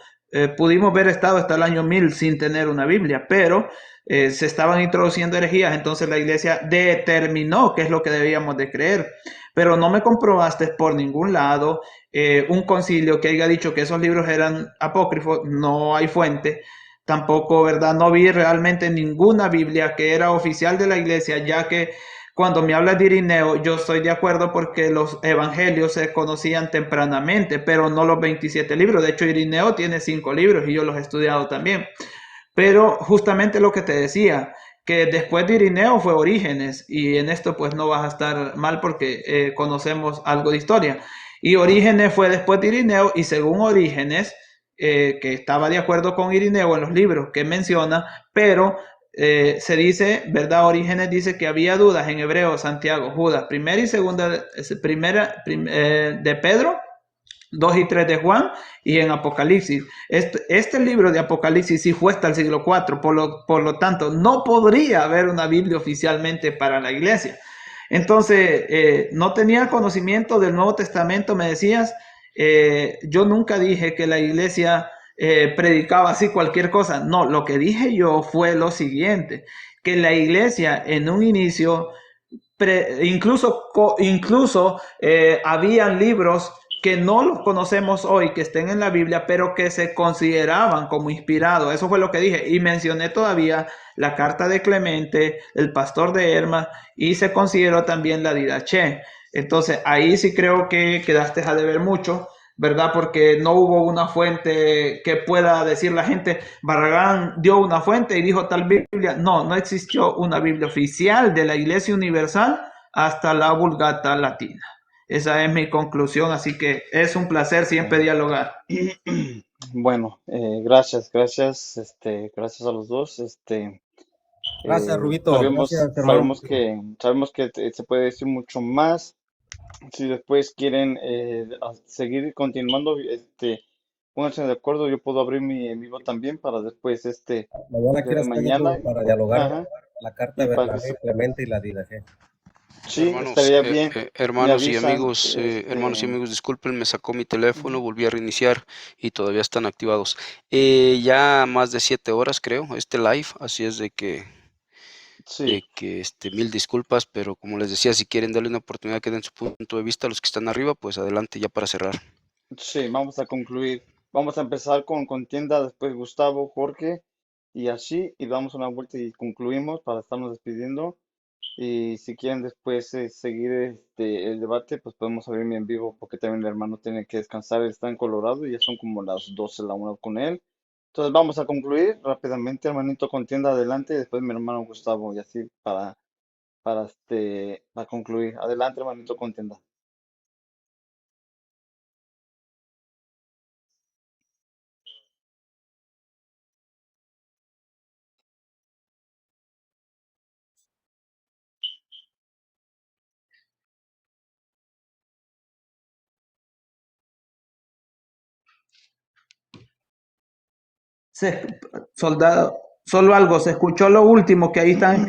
pudimos haber estado hasta el año 1000 sin tener una Biblia, pero se estaban introduciendo herejías, entonces la iglesia determinó qué es lo que debíamos de creer, pero no me comprobaste por ningún lado un concilio que haya dicho que esos libros eran apócrifos. No hay fuente, tampoco, ¿verdad? No vi realmente ninguna Biblia que era oficial de la iglesia, ya que cuando me hablas de Irineo, yo estoy de acuerdo porque los evangelios se conocían tempranamente, pero no los 27 libros. De hecho, Irineo tiene 5 libros y yo los he estudiado también. Pero justamente lo que te decía, que después de Irineo fue Orígenes, y en esto pues no vas a estar mal porque conocemos algo de historia. Y Orígenes fue después de Irineo, y según Orígenes, que estaba de acuerdo con Irineo en los libros que menciona, pero se dice, ¿verdad? Orígenes dice que había dudas en hebreo, Santiago, Judas, primera y segunda, de Pedro, 2 y 3 de Juan, y en Apocalipsis. Este libro de Apocalipsis sí fue hasta el siglo IV, por lo tanto, no podría haber una Biblia oficialmente para la iglesia. Entonces, no tenía conocimiento del Nuevo Testamento, me decías. Yo nunca dije que la iglesia predicaba así cualquier cosa. No, lo que dije yo fue lo siguiente, que la iglesia en un inicio, incluso habían libros que no los conocemos hoy, que estén en la Biblia, pero que se consideraban como inspirados. Eso fue lo que dije. Y mencioné todavía la carta de Clemente, el pastor de Hermas, y se consideró también la Didache. Entonces, ahí sí creo que quedaste a deber mucho, ¿verdad? Porque no hubo una fuente que pueda decir la gente, Barragán dio una fuente y dijo tal Biblia. No, no existió una Biblia oficial de la Iglesia Universal hasta la Vulgata Latina. Esa es mi conclusión, así que es un placer siempre dialogar. Bueno, gracias, gracias a los dos. Gracias, Rubito. Gracias, hermano. Sabemos que se puede decir mucho más. Si después quieren seguir continuando, pónganse de acuerdo. Yo puedo abrir mi en vivo también para después, Mañana de mañana. para dialogar Ajá. la carta de Bernabé, Clemente y la Didache. Sí, Hermanos, estaría bien. hermanos y avisan, amigos, disculpen, me sacó mi teléfono, volví a reiniciar y todavía están activados. Ya más de 7 horas creo, este live, así es de que Sí, mil disculpas, pero como les decía, si quieren darle una oportunidad que den su punto de vista a los que están arriba, pues adelante ya para cerrar. sí, vamos a concluir. Vamos a empezar con contienda, después Gustavo, Jorge y así, y damos una vuelta y concluimos para estarnos despidiendo. Y si quieren después seguir el debate, pues podemos abrirme en vivo porque también el hermano tiene que descansar, él está en Colorado y ya son como las 12 la 1 con él. Entonces vamos a concluir rápidamente, hermanito contienda adelante, y después mi hermano Gustavo y así para concluir. Adelante, hermanito contienda. Soldado, solo algo, se escuchó lo último que ahí están